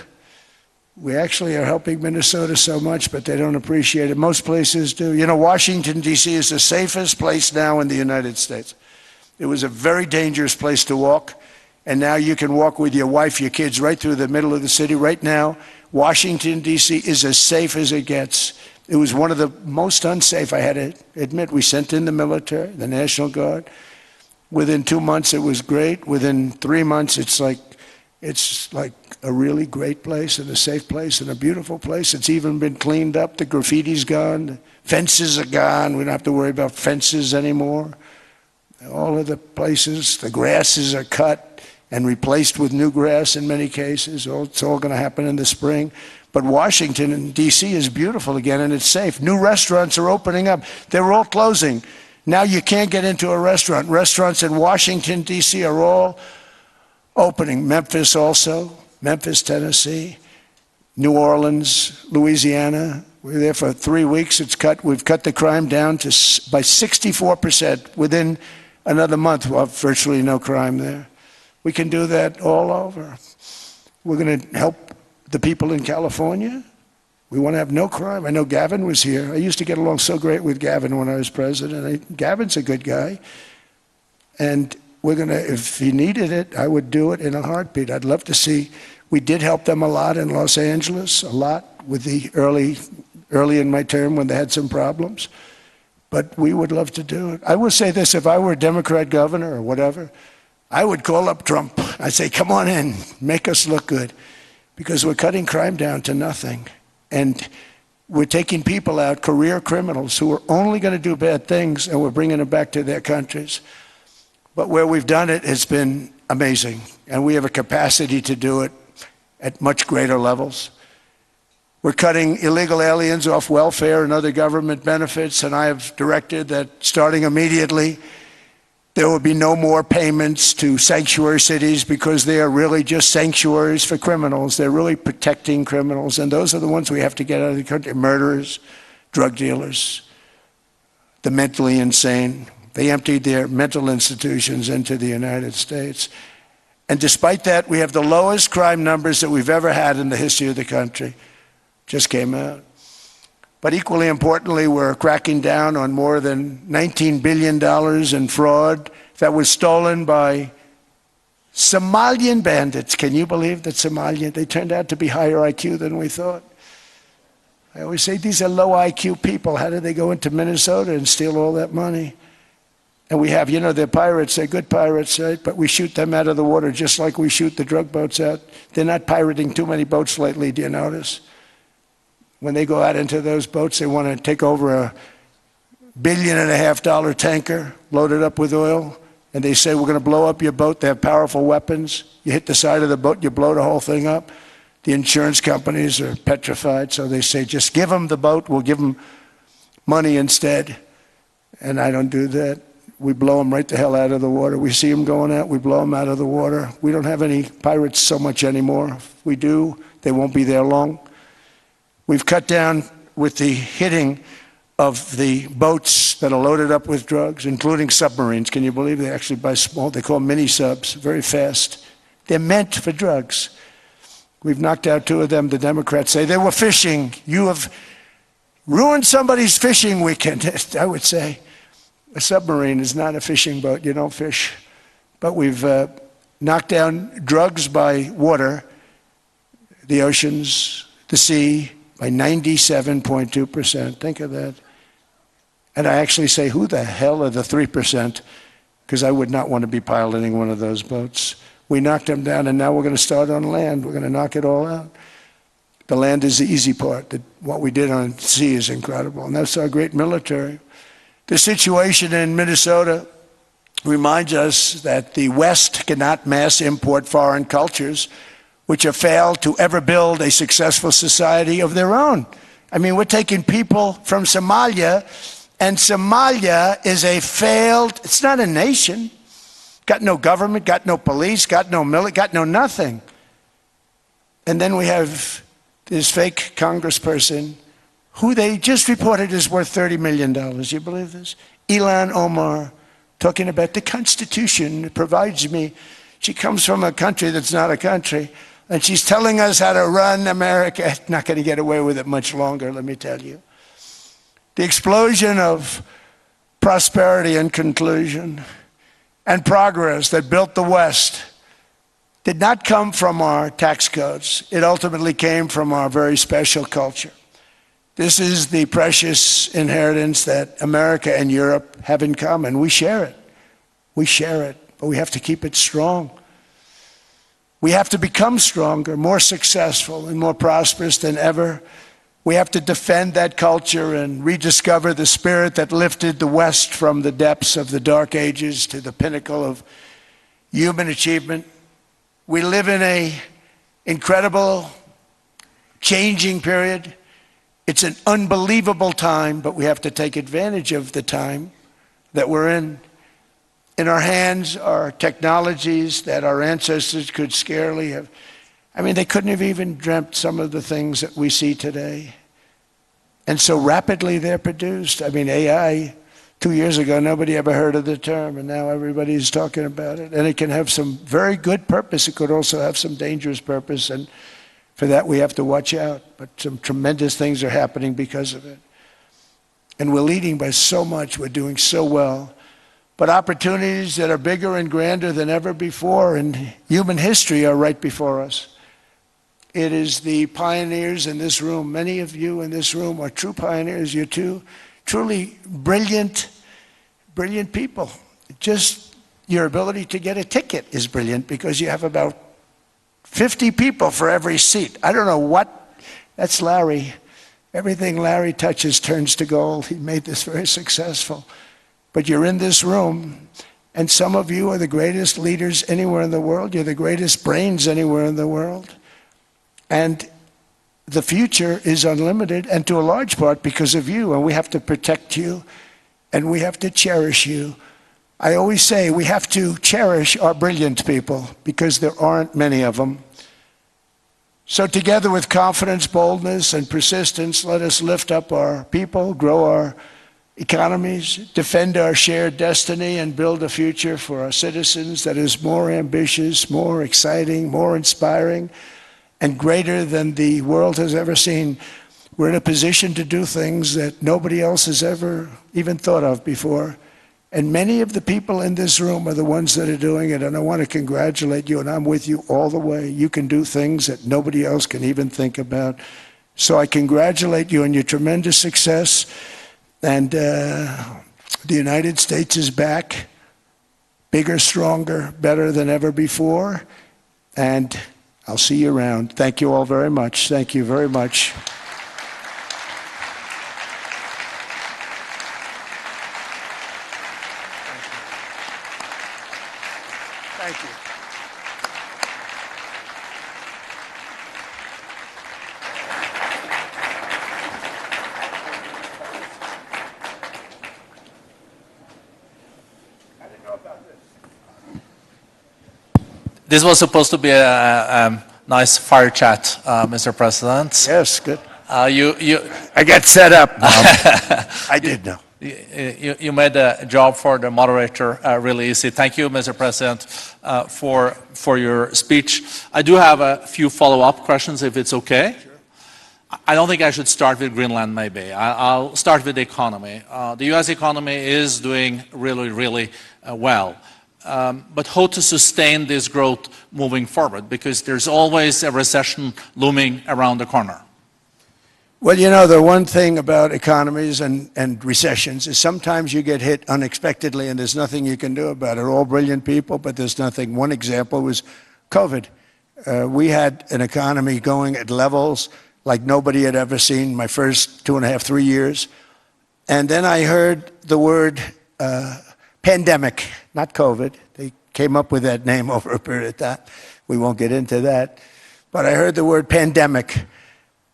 We actually are helping Minnesota so much, but they don't appreciate it. Most places do. You know, Washington, D.C. is the safest place now in the United States. It was a very dangerous place to walk, and now you can walk with your wife, your kids, right through the middle of the city. Right now, Washington, D.C. is as safe as it gets. It was one of the most unsafe, I had to admit. We sent in the military, the National Guard. Within 2 months, it was great. Within 3 months, it's like a really great place and a safe place and a beautiful place. It's even been cleaned up. The graffiti's gone. The fences are gone. We don't have to worry about fences anymore. All of the places, the grasses are cut and replaced with new grass in many cases. It's all going to happen in the spring. But Washington and D.C. is beautiful again, and it's safe. New restaurants are opening up. They're all closing. Now you can't get into a restaurant. Restaurants in Washington, D.C. are all opening. Memphis also, Memphis, Tennessee, New Orleans, Louisiana. We were there for 3 weeks. We've cut the crime down by 64%. Within another month, we'll have virtually no crime there. We can do that all over. We're going to help the people in California. We want to have no crime. I know Gavin was here. I used to get along so great with Gavin when I was president. Gavin's a good guy. And we're going to, if he needed it, I would do it in a heartbeat. I'd love to see. We did help them a lot in Los Angeles, a lot with the early in my term when they had some problems. But we would love to do it. I will say this, if I were a Democrat governor or whatever, I would call up Trump. I'd say, come on in, make us look good. Because we're cutting crime down to nothing. And we're taking people out, career criminals, who are only going to do bad things, and we're bringing them back to their countries. But where we've done it, it's been amazing. And we have a capacity to do it at much greater levels. We're cutting illegal aliens off welfare and other government benefits, and I have directed that starting immediately, there will be no more payments to sanctuary cities because they are really just sanctuaries for criminals. They're really protecting criminals, and those are the ones we have to get out of the country: murderers, drug dealers, the mentally insane. They emptied their mental institutions into the United States. And despite that, we have the lowest crime numbers that we've ever had in the history of the country. Just came out. But equally importantly, we're cracking down on more than $19 billion in fraud that was stolen by Somalian bandits. Can you believe that Somalian? They turned out to be higher IQ than we thought. I always say these are low IQ people. How did they go into Minnesota and steal all that money? And we have, they're pirates, they're good pirates, right? But we shoot them out of the water just like we shoot the drug boats out. They're not pirating too many boats lately, do you notice? When they go out into those boats, they want to take over a $1.5 billion tanker loaded up with oil, and they say, we're going to blow up your boat. They have powerful weapons. You hit the side of the boat, you blow the whole thing up. The insurance companies are petrified, so they say, just give them the boat, we'll give them money instead. And I don't do that. We blow them right the hell out of the water. We see them going out, we blow them out of the water. We don't have any pirates so much anymore. If we do, they won't be there long. We've cut down with the hitting of the boats that are loaded up with drugs, including submarines. Can you believe they actually buy small, they call them mini subs, very fast. They're meant for drugs. We've knocked out 2 of them. The Democrats say they were fishing. You have ruined somebody's fishing weekend, I would say. A submarine is not a fishing boat. You don't fish. But we've knocked down drugs by water, the oceans, the sea, by 97.2%. Think of that. And I actually say, who the hell are the 3%? Because I would not want to be piloting one of those boats. We knocked them down, and now we're going to start on land. We're going to knock it all out. The land is the easy part. What we did on sea is incredible, and that's our great military. The situation in Minnesota reminds us that the West cannot mass import foreign cultures, which have failed to ever build a successful society of their own. I mean, we're taking people from Somalia, and Somalia is a failed, it's not a nation. Got no government, got no police, got no military, got no nothing. And then we have this fake congressperson who they just reported is worth $30 million. You believe this? Ilhan Omar, talking about the Constitution provides me. She comes from a country that's not a country, and she's telling us how to run America. Not going to get away with it much longer, let me tell you. The explosion of prosperity and conclusion and progress that built the West did not come from our tax codes. It ultimately came from our very special culture. This is the precious inheritance that America and Europe have in common. We share it. We share it, but we have to keep it strong. We have to become stronger, more successful, and more prosperous than ever. We have to defend that culture and rediscover the spirit that lifted the West from the depths of the Dark Ages to the pinnacle of human achievement. We live in an incredible, changing period. It's an unbelievable time, but we have to take advantage of the time that we're in. In our hands are technologies that our ancestors could scarcely have. I mean, they couldn't have even dreamt some of the things that we see today. And so rapidly they're produced. I mean, AI, 2 years ago, nobody ever heard of the term, and now everybody's talking about it. And it can have some very good purpose. It could also have some dangerous purpose, and for that, we have to watch out, but some tremendous things are happening because of it. And we're leading by so much, we're doing so well. But opportunities that are bigger and grander than ever before in human history are right before us. It is the pioneers in this room, many of you in this room are true pioneers, you're truly brilliant people. Just your ability to get a ticket is brilliant because you have about 50 people for every seat. I don't know what, that's Larry. Everything Larry touches turns to gold. He made this very successful. But you're in this room, and some of you are the greatest leaders anywhere in the world. You're the greatest brains anywhere in the world. And the future is unlimited, and to a large part because of you, and we have to protect you, and we have to cherish you. I always say we have to cherish our brilliant people because there aren't many of them. So together with confidence, boldness, and persistence, let us lift up our people, grow our economies, defend our shared destiny, and build a future for our citizens that is more ambitious, more exciting, more inspiring, and greater than the world has ever seen. We're in a position to do things that nobody else has ever even thought of before. And many of the people in this room are the ones that are doing it, and I want to congratulate you, and I'm with you all the way. You can do things that nobody else can even think about. So I congratulate you on your tremendous success. And the United States is back, bigger, stronger, better than ever before. And I'll see you around. Thank you all very much. Thank you very much. Thank you. This was supposed to be a nice fire chat, Mr. President. Yes, good. I got set up, Mom. I did know. You made the job for the moderator really easy. Thank you, Mr. President, for your speech. I do have a few follow-up questions, if it's okay. Sure. I don't think I should start with Greenland, maybe. I'll start with the economy. The U.S. economy is doing really, really well. But how to sustain this growth moving forward? Because there's always a recession looming around the corner. Well, you know, the one thing about economies and recessions is sometimes you get hit unexpectedly and there's nothing you can do about it. All brilliant people, but there's nothing. One example was COVID. We had an economy going at levels like nobody had ever seen my first 2.5, 3 years. And then I heard the word pandemic, not COVID. They came up with that name over a period of time. We won't get into that. But I heard the word pandemic.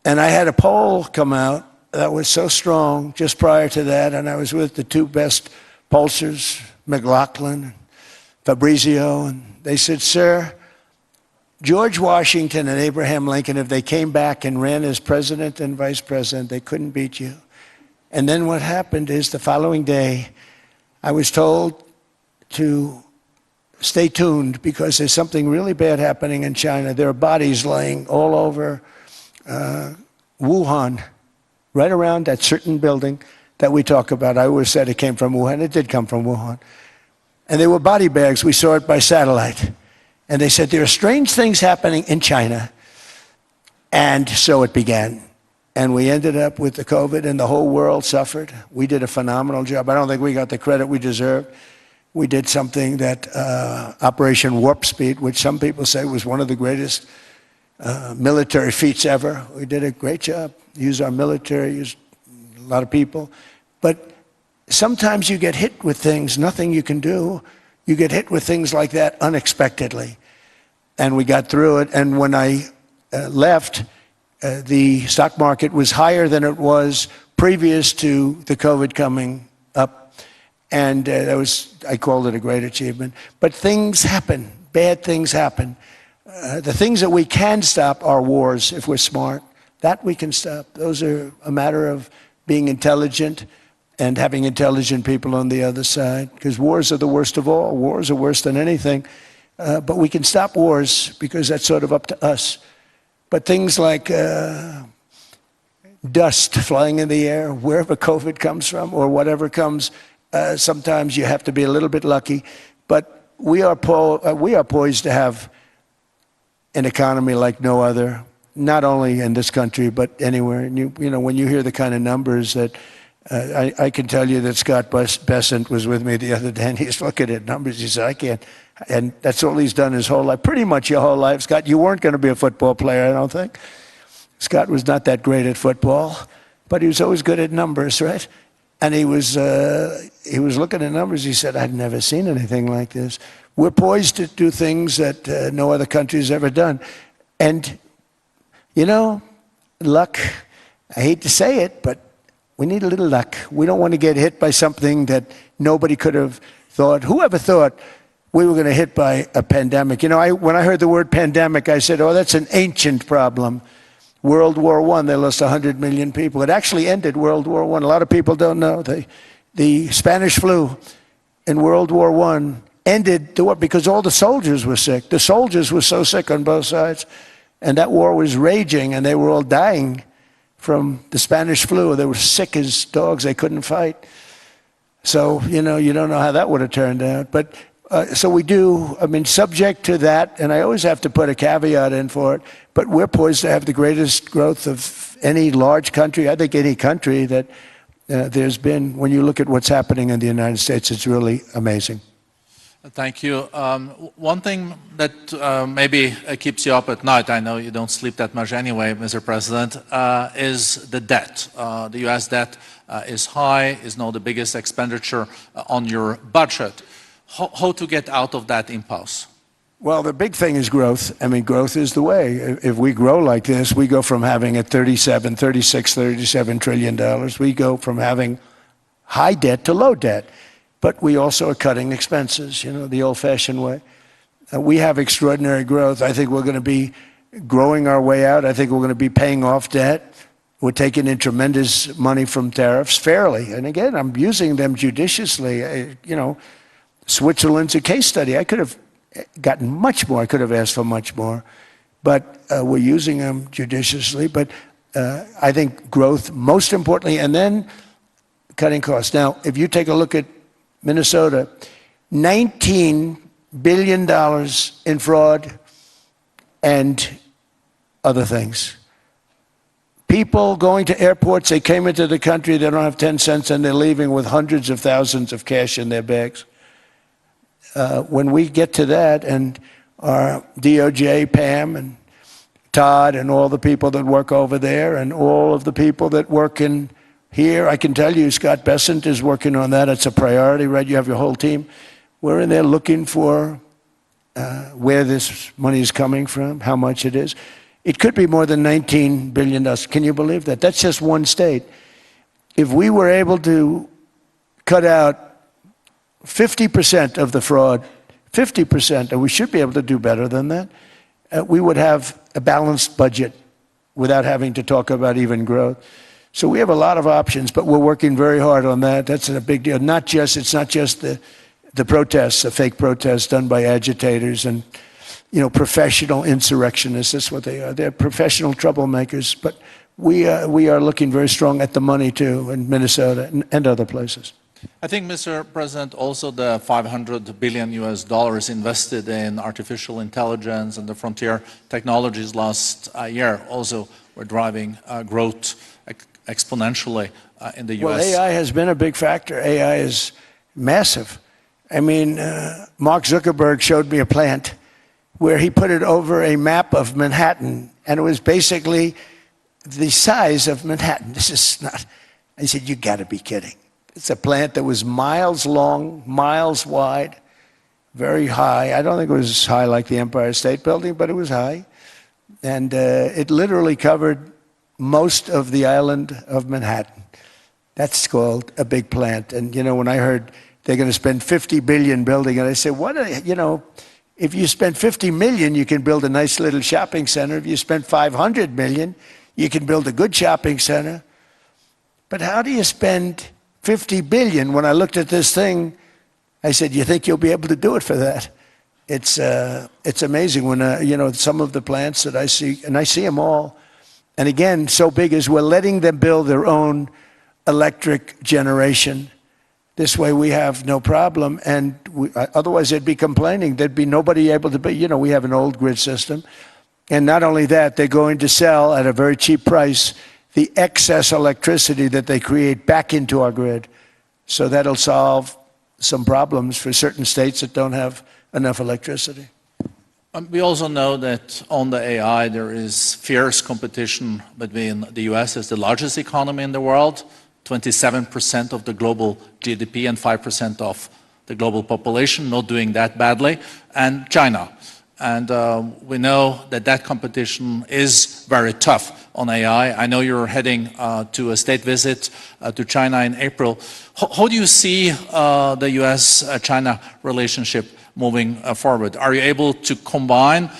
And I had a poll come out that was so strong just prior to that, and I was with the two best pollsters, McLaughlin and Fabrizio, and they said, sir, George Washington and Abraham Lincoln, if they came back and ran as president and vice president, they couldn't beat you. And then what happened is the following day, I was told to stay tuned because there's something really bad happening in China. There are bodies laying all over Wuhan, right around that certain building that we talk about. I always said it came from Wuhan. It did come from Wuhan. And they were body bags. We saw it by satellite. And they said, there are strange things happening in China. And so it began. And we ended up with the COVID, and the whole world suffered. We did a phenomenal job. I don't think we got the credit we deserved. We did something that Operation Warp Speed, which some people say was one of the greatest military feats ever. We did a great job. Used our military, used a lot of people. But sometimes you get hit with things, nothing you can do. You get hit with things like that unexpectedly. And we got through it. And when I left, the stock market was higher than it was previous to the COVID coming up. And that was, I called it a great achievement. But things happen. Bad things happen. The things that we can stop are wars if we're smart. That we can stop. Those are a matter of being intelligent and having intelligent people on the other side. Because wars are the worst of all. Wars are worse than anything. But we can stop wars because that's sort of up to us. But things like dust flying in the air, wherever COVID comes from or whatever comes, sometimes you have to be a little bit lucky. But we are poised to have an economy like no other, not only in this country, but anywhere. And you know, when you hear the kind of numbers that, I can tell you that Scott Bessent was with me the other day, and he's looking at numbers. He said, I can't. And that's all he's done his whole life, pretty much your whole life. Scott, you weren't going to be a football player, I don't think. Scott was not that great at football, but he was always good at numbers, right? And he was looking at numbers. He said, I'd never seen anything like this. We're poised to do things that no other country has ever done. And, you know, luck. I hate to say it, but we need a little luck. We don't want to get hit by something that nobody could have thought. Whoever thought we were going to hit by a pandemic? You know, when I heard the word pandemic, I said, oh, that's an ancient problem. World War I, they lost 100 million people. It actually ended World War I. A lot of people don't know. The Spanish flu in World War I ended the war because all the soldiers were sick. The soldiers were so sick on both sides. And that war was raging, and they were all dying from the Spanish flu. They were sick as dogs. They couldn't fight. So, you know, you don't know how that would have turned out. But so we do, I mean, subject to that, and I always have to put a caveat in for it, but we're poised to have the greatest growth of any large country, I think any country that there's been. When you look at what's happening in the United States, it's really amazing. Thank you. One thing that maybe keeps you up at night, I know you don't sleep that much anyway, Mr. President, is the debt. The U.S. debt is high, is now the biggest expenditure on your budget. How to get out of that impasse? Well, the big thing is growth. I mean, growth is the way. If we grow like this, we go from having at $37 trillion. We go from having high debt to low debt. But we also are cutting expenses, you know, the old-fashioned way. We have extraordinary growth. I think we're going to be growing our way out. I think we're going to be paying off debt. We're taking in tremendous money from tariffs fairly. And again, I'm using them judiciously. You know, Switzerland's a case study. I could have gotten much more. I could have asked for much more. But we're using them judiciously. But I think growth, most importantly, and then cutting costs. Now, if you take a look at Minnesota, $19 billion in fraud and other things. People going to airports, they came into the country, they don't have 10 cents, and they're leaving with hundreds of thousands of cash in their bags. When we get to that, and our DOJ, Pam, and Todd, and all the people that work over there, and all of the people that work in here, I can tell you, Scott Bessent is working on that. It's a priority, right? You have your whole team. We're in there looking for where this money is coming from, how much it is. It could be more than $19 billion. Can you believe that? That's just one state. If we were able to cut out 50% of the fraud, 50%, and we should be able to do better than that, we would have a balanced budget without having to talk about even growth. So we have a lot of options, but we're working very hard on that. That's a big deal. It's not just the protests, the fake protests done by agitators and, you know, professional insurrectionists. That's what they are. They're professional troublemakers. But we are looking very strong at the money too in Minnesota and other places. I think, Mr. President, also the $500 billion invested in artificial intelligence and the frontier technologies last year also were driving growth exponentially in the U.S. Well, AI has been a big factor. AI is massive. I mean, Mark Zuckerberg showed me a plant where he put it over a map of Manhattan, and it was basically the size of Manhattan. This is not, I said, you got to be kidding. It's a plant that was miles long, miles wide, very high. I don't think it was as high like the Empire State Building, but it was high. And it literally covered most of the island of Manhattan. That's called a big plant. And, you know, when I heard they're going to spend $50 billion building it, I said, you know, if you spend $50 million, you can build a nice little shopping center. If you spend $500 million, you can build a good shopping center. But how do you spend $50 billion? When I looked at this thing, I said, you think you'll be able to do it for that? It's amazing when, you know, some of the plants that I see, and I see them all, and again, so big is we're letting them build their own electric generation. This way we have no problem, and otherwise they'd be complaining. There'd be nobody able to be, you know, we have an old grid system. And not only that, they're going to sell at a very cheap price the excess electricity that they create back into our grid. So that'll solve some problems for certain states that don't have enough electricity. We also know that on the AI there is fierce competition between the US as the largest economy in the world, 27% of the global GDP and 5% of the global population, not doing that badly, and China. And we know that that competition is very tough on AI. I know you're heading to a state visit to China in April. How do you see the US-China relationship moving forward? Are you able to combine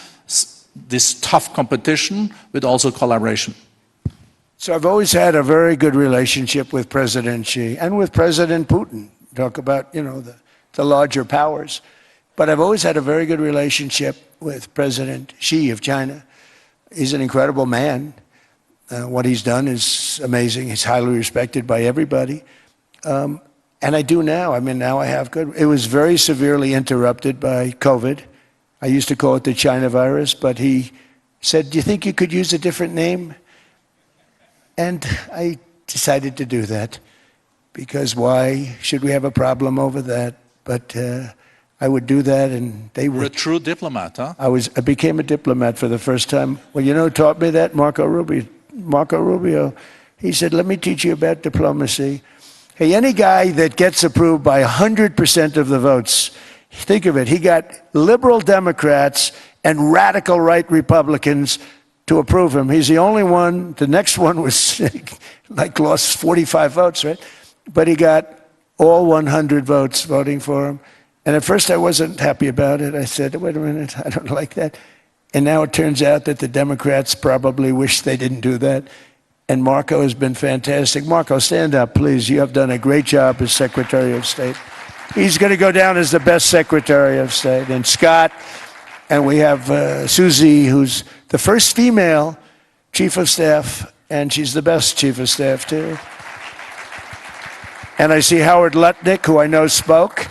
this tough competition with also collaboration? So I've always had a very good relationship with President Xi and with President Putin. Talk about, the larger powers. But I've always had a very good relationship with President Xi of China. He's an incredible man. What he's done is amazing. He's highly respected by everybody. And I do now. I mean, now I have good. It was very severely interrupted by COVID. I used to call it the China virus, but he said, "Do you think you could use a different name?" And I decided to do that, because why should we have a problem over that? But I would do that, and they would. You're a true diplomat, huh? I became a diplomat for the first time. Well, who taught me that? Marco Rubio. Marco Rubio. He said, "Let me teach you about diplomacy." Hey, any guy that gets approved by 100% of the votes, think of it, he got liberal Democrats and radical right Republicans to approve him. He's the only one. The next one was lost 45 votes, right? But he got all 100 votes voting for him. And at first I wasn't happy about it. I said, "Wait a minute, I don't like that." And now it turns out that the Democrats probably wish they didn't do that. And Marco has been fantastic. Marco, stand up, please. You have done a great job as Secretary of State. He's going to go down as the best Secretary of State. And Scott, and we have Susie, who's the first female Chief of Staff, and she's the best Chief of Staff, too. And I see Howard Lutnick, who I know spoke,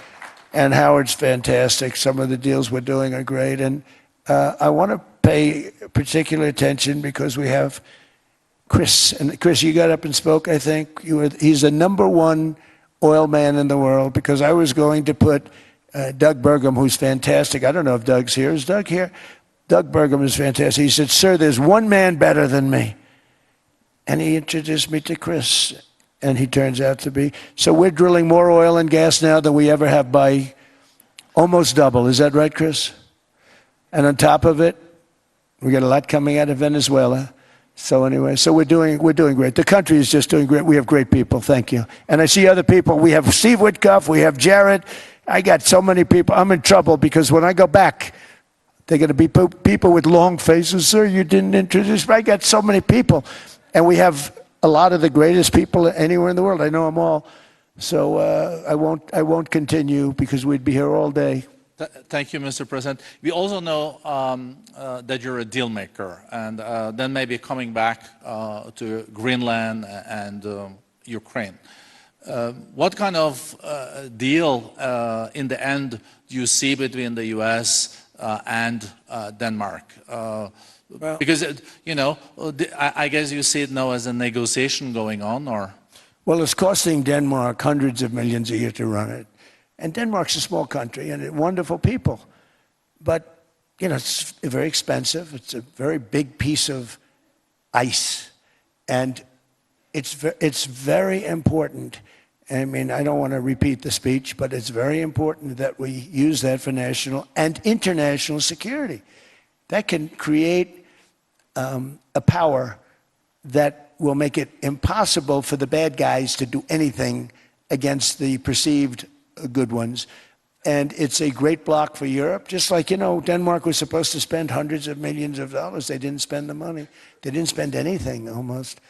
and Howard's fantastic. Some of the deals we're doing are great. And I want to pay particular attention because we have Chris. And Chris, you got up and spoke, I think. He's the #1 oil man in the world, because I was going to put Doug Burgum, who's fantastic. I don't know if Doug's here. Is Doug here? Doug Burgum is fantastic. He said, "Sir, there's one man better than me." And he introduced me to Chris. And he turns out to be. So we're drilling more oil and gas now than we ever have, by almost double. Is that right, Chris? And on top of it, we got a lot coming out of Venezuela. So anyway, so we're doing great. The country is just doing great. We have great people. Thank you. And I see other people. We have Steve Witkoff. We have Jared. I got so many people. I'm in trouble because when I go back, they're going to be people with long faces. "Sir, you didn't introduce me." I got so many people. And we have a lot of the greatest people anywhere in the world. I know them all. So I won't continue because we'd be here all day. Thank you, Mr. President. We also know that you're a deal maker, and then maybe coming back to Greenland and Ukraine. What kind of deal in the end do you see between the US and Denmark? Well, because, I guess you see it now as a negotiation going on, or? Well, it's costing Denmark hundreds of millions a year to run it. And Denmark's a small country and wonderful people. But, it's very expensive. It's a very big piece of ice. And it's very important. I mean, I don't want to repeat the speech, but it's very important that we use that for national and international security. That can create a power that will make it impossible for the bad guys to do anything against the perceived good ones. And it's a great block for Europe. Just like, Denmark was supposed to spend hundreds of millions of dollars. They didn't spend the money. They didn't spend anything, almost.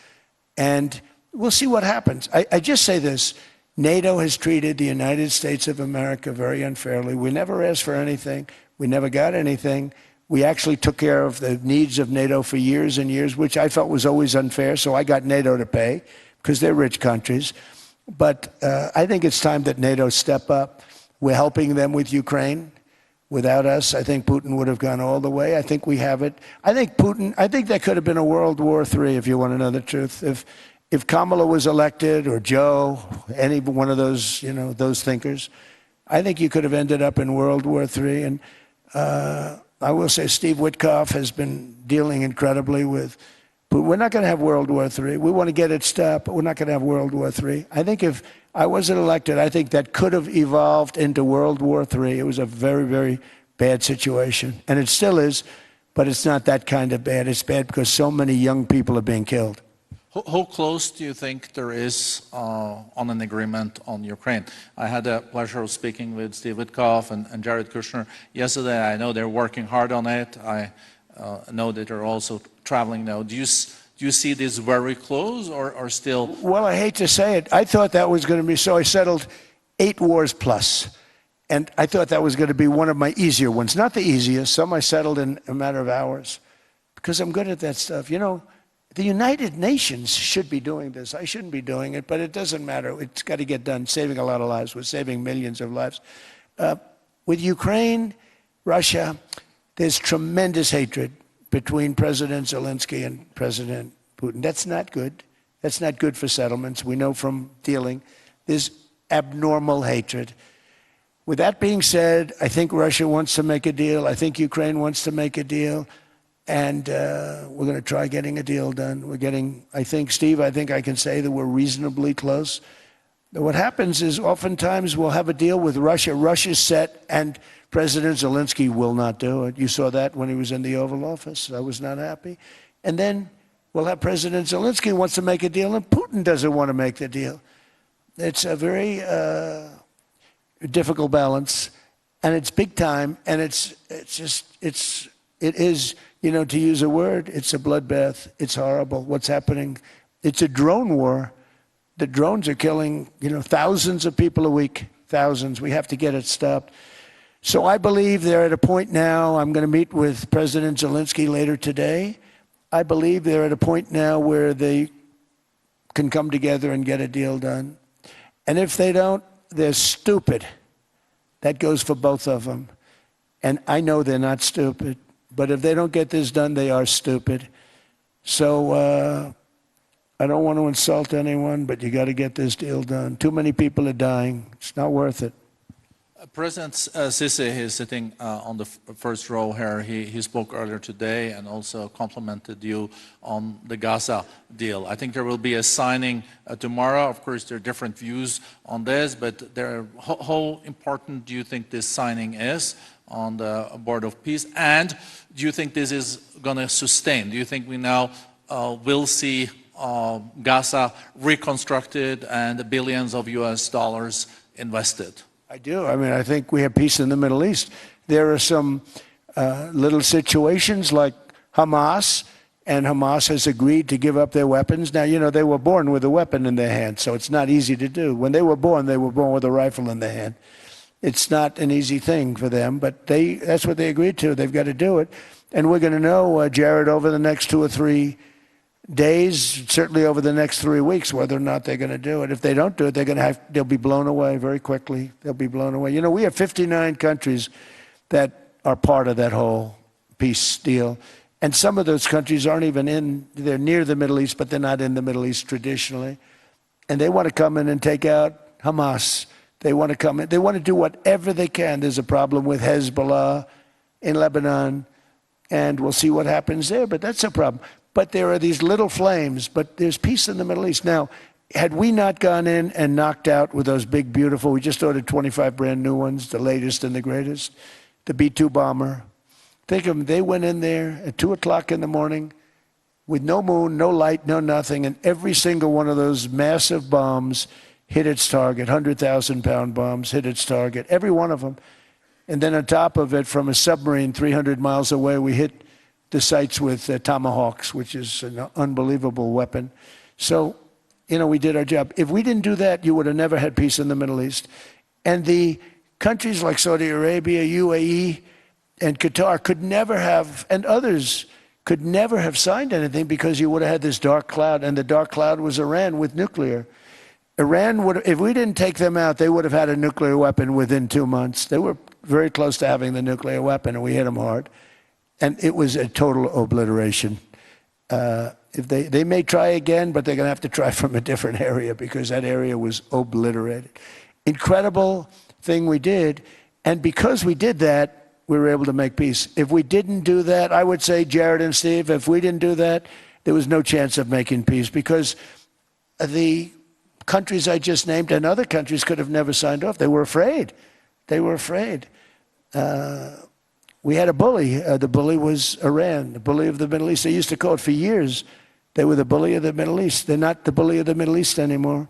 And we'll see what happens. I just say this. NATO has treated the United States of America very unfairly. We never asked for anything. We never got anything. We actually took care of the needs of NATO for years and years, which I felt was always unfair. So I got NATO to pay because they're rich countries. But I think it's time that NATO step up. We're helping them with Ukraine. Without us, I think Putin would have gone all the way. I think we have it. I think there could have been a World War III, if you want to know the truth. If Kamala was elected, or Joe, any one of those, those thinkers, I think you could have ended up in World War III. And I will say Steve Witkoff has been dealing incredibly with, but we're not going to have World War III. We want to get it stopped, but we're not going to have World War III. I think if I wasn't elected, I think that could have evolved into World War III. It was a very, very bad situation. And it still is, but it's not that kind of bad. It's bad because so many young people are being killed. How close do you think there is on an agreement on Ukraine? I had the pleasure of speaking with Steve Witkoff and Jared Kushner yesterday. I know they're working hard on it. I know that they're also traveling now. Do you see this very close or still? Well, I hate to say it. I thought that was going to be so. I settled 8 wars plus. And I thought that was going to be one of my easier ones. Not the easiest. Some I settled in a matter of hours because I'm good at that stuff. You know, the United Nations should be doing this. I shouldn't be doing it, but it doesn't matter. It's got to get done, saving a lot of lives. We're saving millions of lives. With Ukraine, Russia, there's tremendous hatred between President Zelensky and President Putin. That's not good. That's not good for settlements. We know from dealing. There's abnormal hatred. With that being said, I think Russia wants to make a deal. I think Ukraine wants to make a deal. And we're going to try getting a deal done. We're getting, I think, Steve, I think I can say that we're reasonably close. What happens is oftentimes we'll have a deal with Russia. Russia's set, and President Zelensky will not do it. You saw that when he was in the Oval Office. I was not happy. And then we'll have President Zelensky wants to make a deal, and Putin doesn't want to make the deal. It's a very difficult balance, and it's big time, and it is, you know, to use a word, it's a bloodbath. It's horrible what's happening. It's a drone war. The drones are killing, you know, thousands of people a week, thousands. We have to get it stopped. So I believe they're at a point now, I'm going to meet with President Zelensky later today. I believe they're at a point now where they can come together and get a deal done. And if they don't, they're stupid. That goes for both of them. And I know they're not stupid. But if they don't get this done, they are stupid. So I don't want to insult anyone, but you got to get this deal done. Too many people are dying. It's not worth it. President Sisi is sitting on the first row here. He spoke earlier today and also complimented you on the Gaza deal. I think there will be a signing tomorrow. Of course, there are different views on this, but how important do you think this signing is on the Board of Peace? And do you think this is going to sustain? Do you think we now will see Gaza reconstructed and billions of US dollars invested? I do. I mean, I think we have peace in the Middle East. There are some little situations like Hamas, and Hamas has agreed to give up their weapons. Now, you know, they were born with a weapon in their hand, so it's not easy to do. When they were born with a rifle in their hand. It's not an easy thing for them, but that's what they agreed to. They've got to do it. And we're going to know, Jared, over the next 2 or 3 days, certainly over the next 3 weeks, whether or not they're going to do it. If they don't do it, they'll be blown away very quickly. They'll be blown away. You know, we have 59 countries that are part of that whole peace deal. And some of those countries aren't even they're near the Middle East, but they're not in the Middle East traditionally. And they want to come in and take out Hamas. They want to come in. They want to do whatever they can. There's a problem with Hezbollah in Lebanon, and we'll see what happens there, but that's a problem. But there are these little flames, but there's peace in the Middle East. Now, had we not gone in and knocked out with those big, beautiful, we just ordered 25 brand new ones, the latest and the greatest, the B-2 bomber. Think of them, they went in there at 2 o'clock in the morning with no moon, no light, no nothing, and every single one of those massive bombs hit its target, 100,000-pound bombs hit its target, every one of them. And then on top of it, from a submarine 300 miles away, we hit the sites with tomahawks, which is an unbelievable weapon. So, you know, we did our job. If we didn't do that, you would have never had peace in the Middle East. And the countries like Saudi Arabia, UAE, and Qatar could never have, and others could never have signed anything because you would have had this dark cloud, and the dark cloud was Iran with nuclear. Iran would, if we didn't take them out, they would have had a nuclear weapon within 2 months. They were very close to having the nuclear weapon, and we hit them hard. And it was a total obliteration. If they may try again, but they're going to have to try from a different area because that area was obliterated. Incredible thing we did. And because we did that, we were able to make peace. If we didn't do that, I would say, Jared and Steve, if we didn't do that, there was no chance of making peace because the countries I just named and other countries could have never signed off. They were afraid. They were afraid. we had a bully. The bully was Iran, the bully of the Middle East. They used to call it for years. They were the bully of the Middle East. They're not the bully of the Middle East anymore.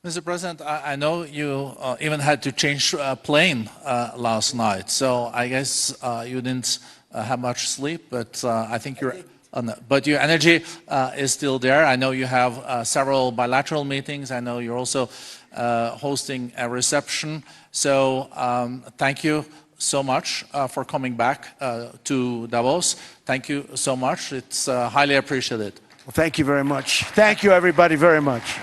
Mr. President, I know you even had to change plane last night, so I guess you didn't have much sleep, but I think you're... But your energy is still there. I know you have several bilateral meetings. I know you're also hosting a reception. So thank you so much for coming back to Davos. Thank you so much. It's highly appreciated. Well, thank you very much. Thank you, everybody, very much.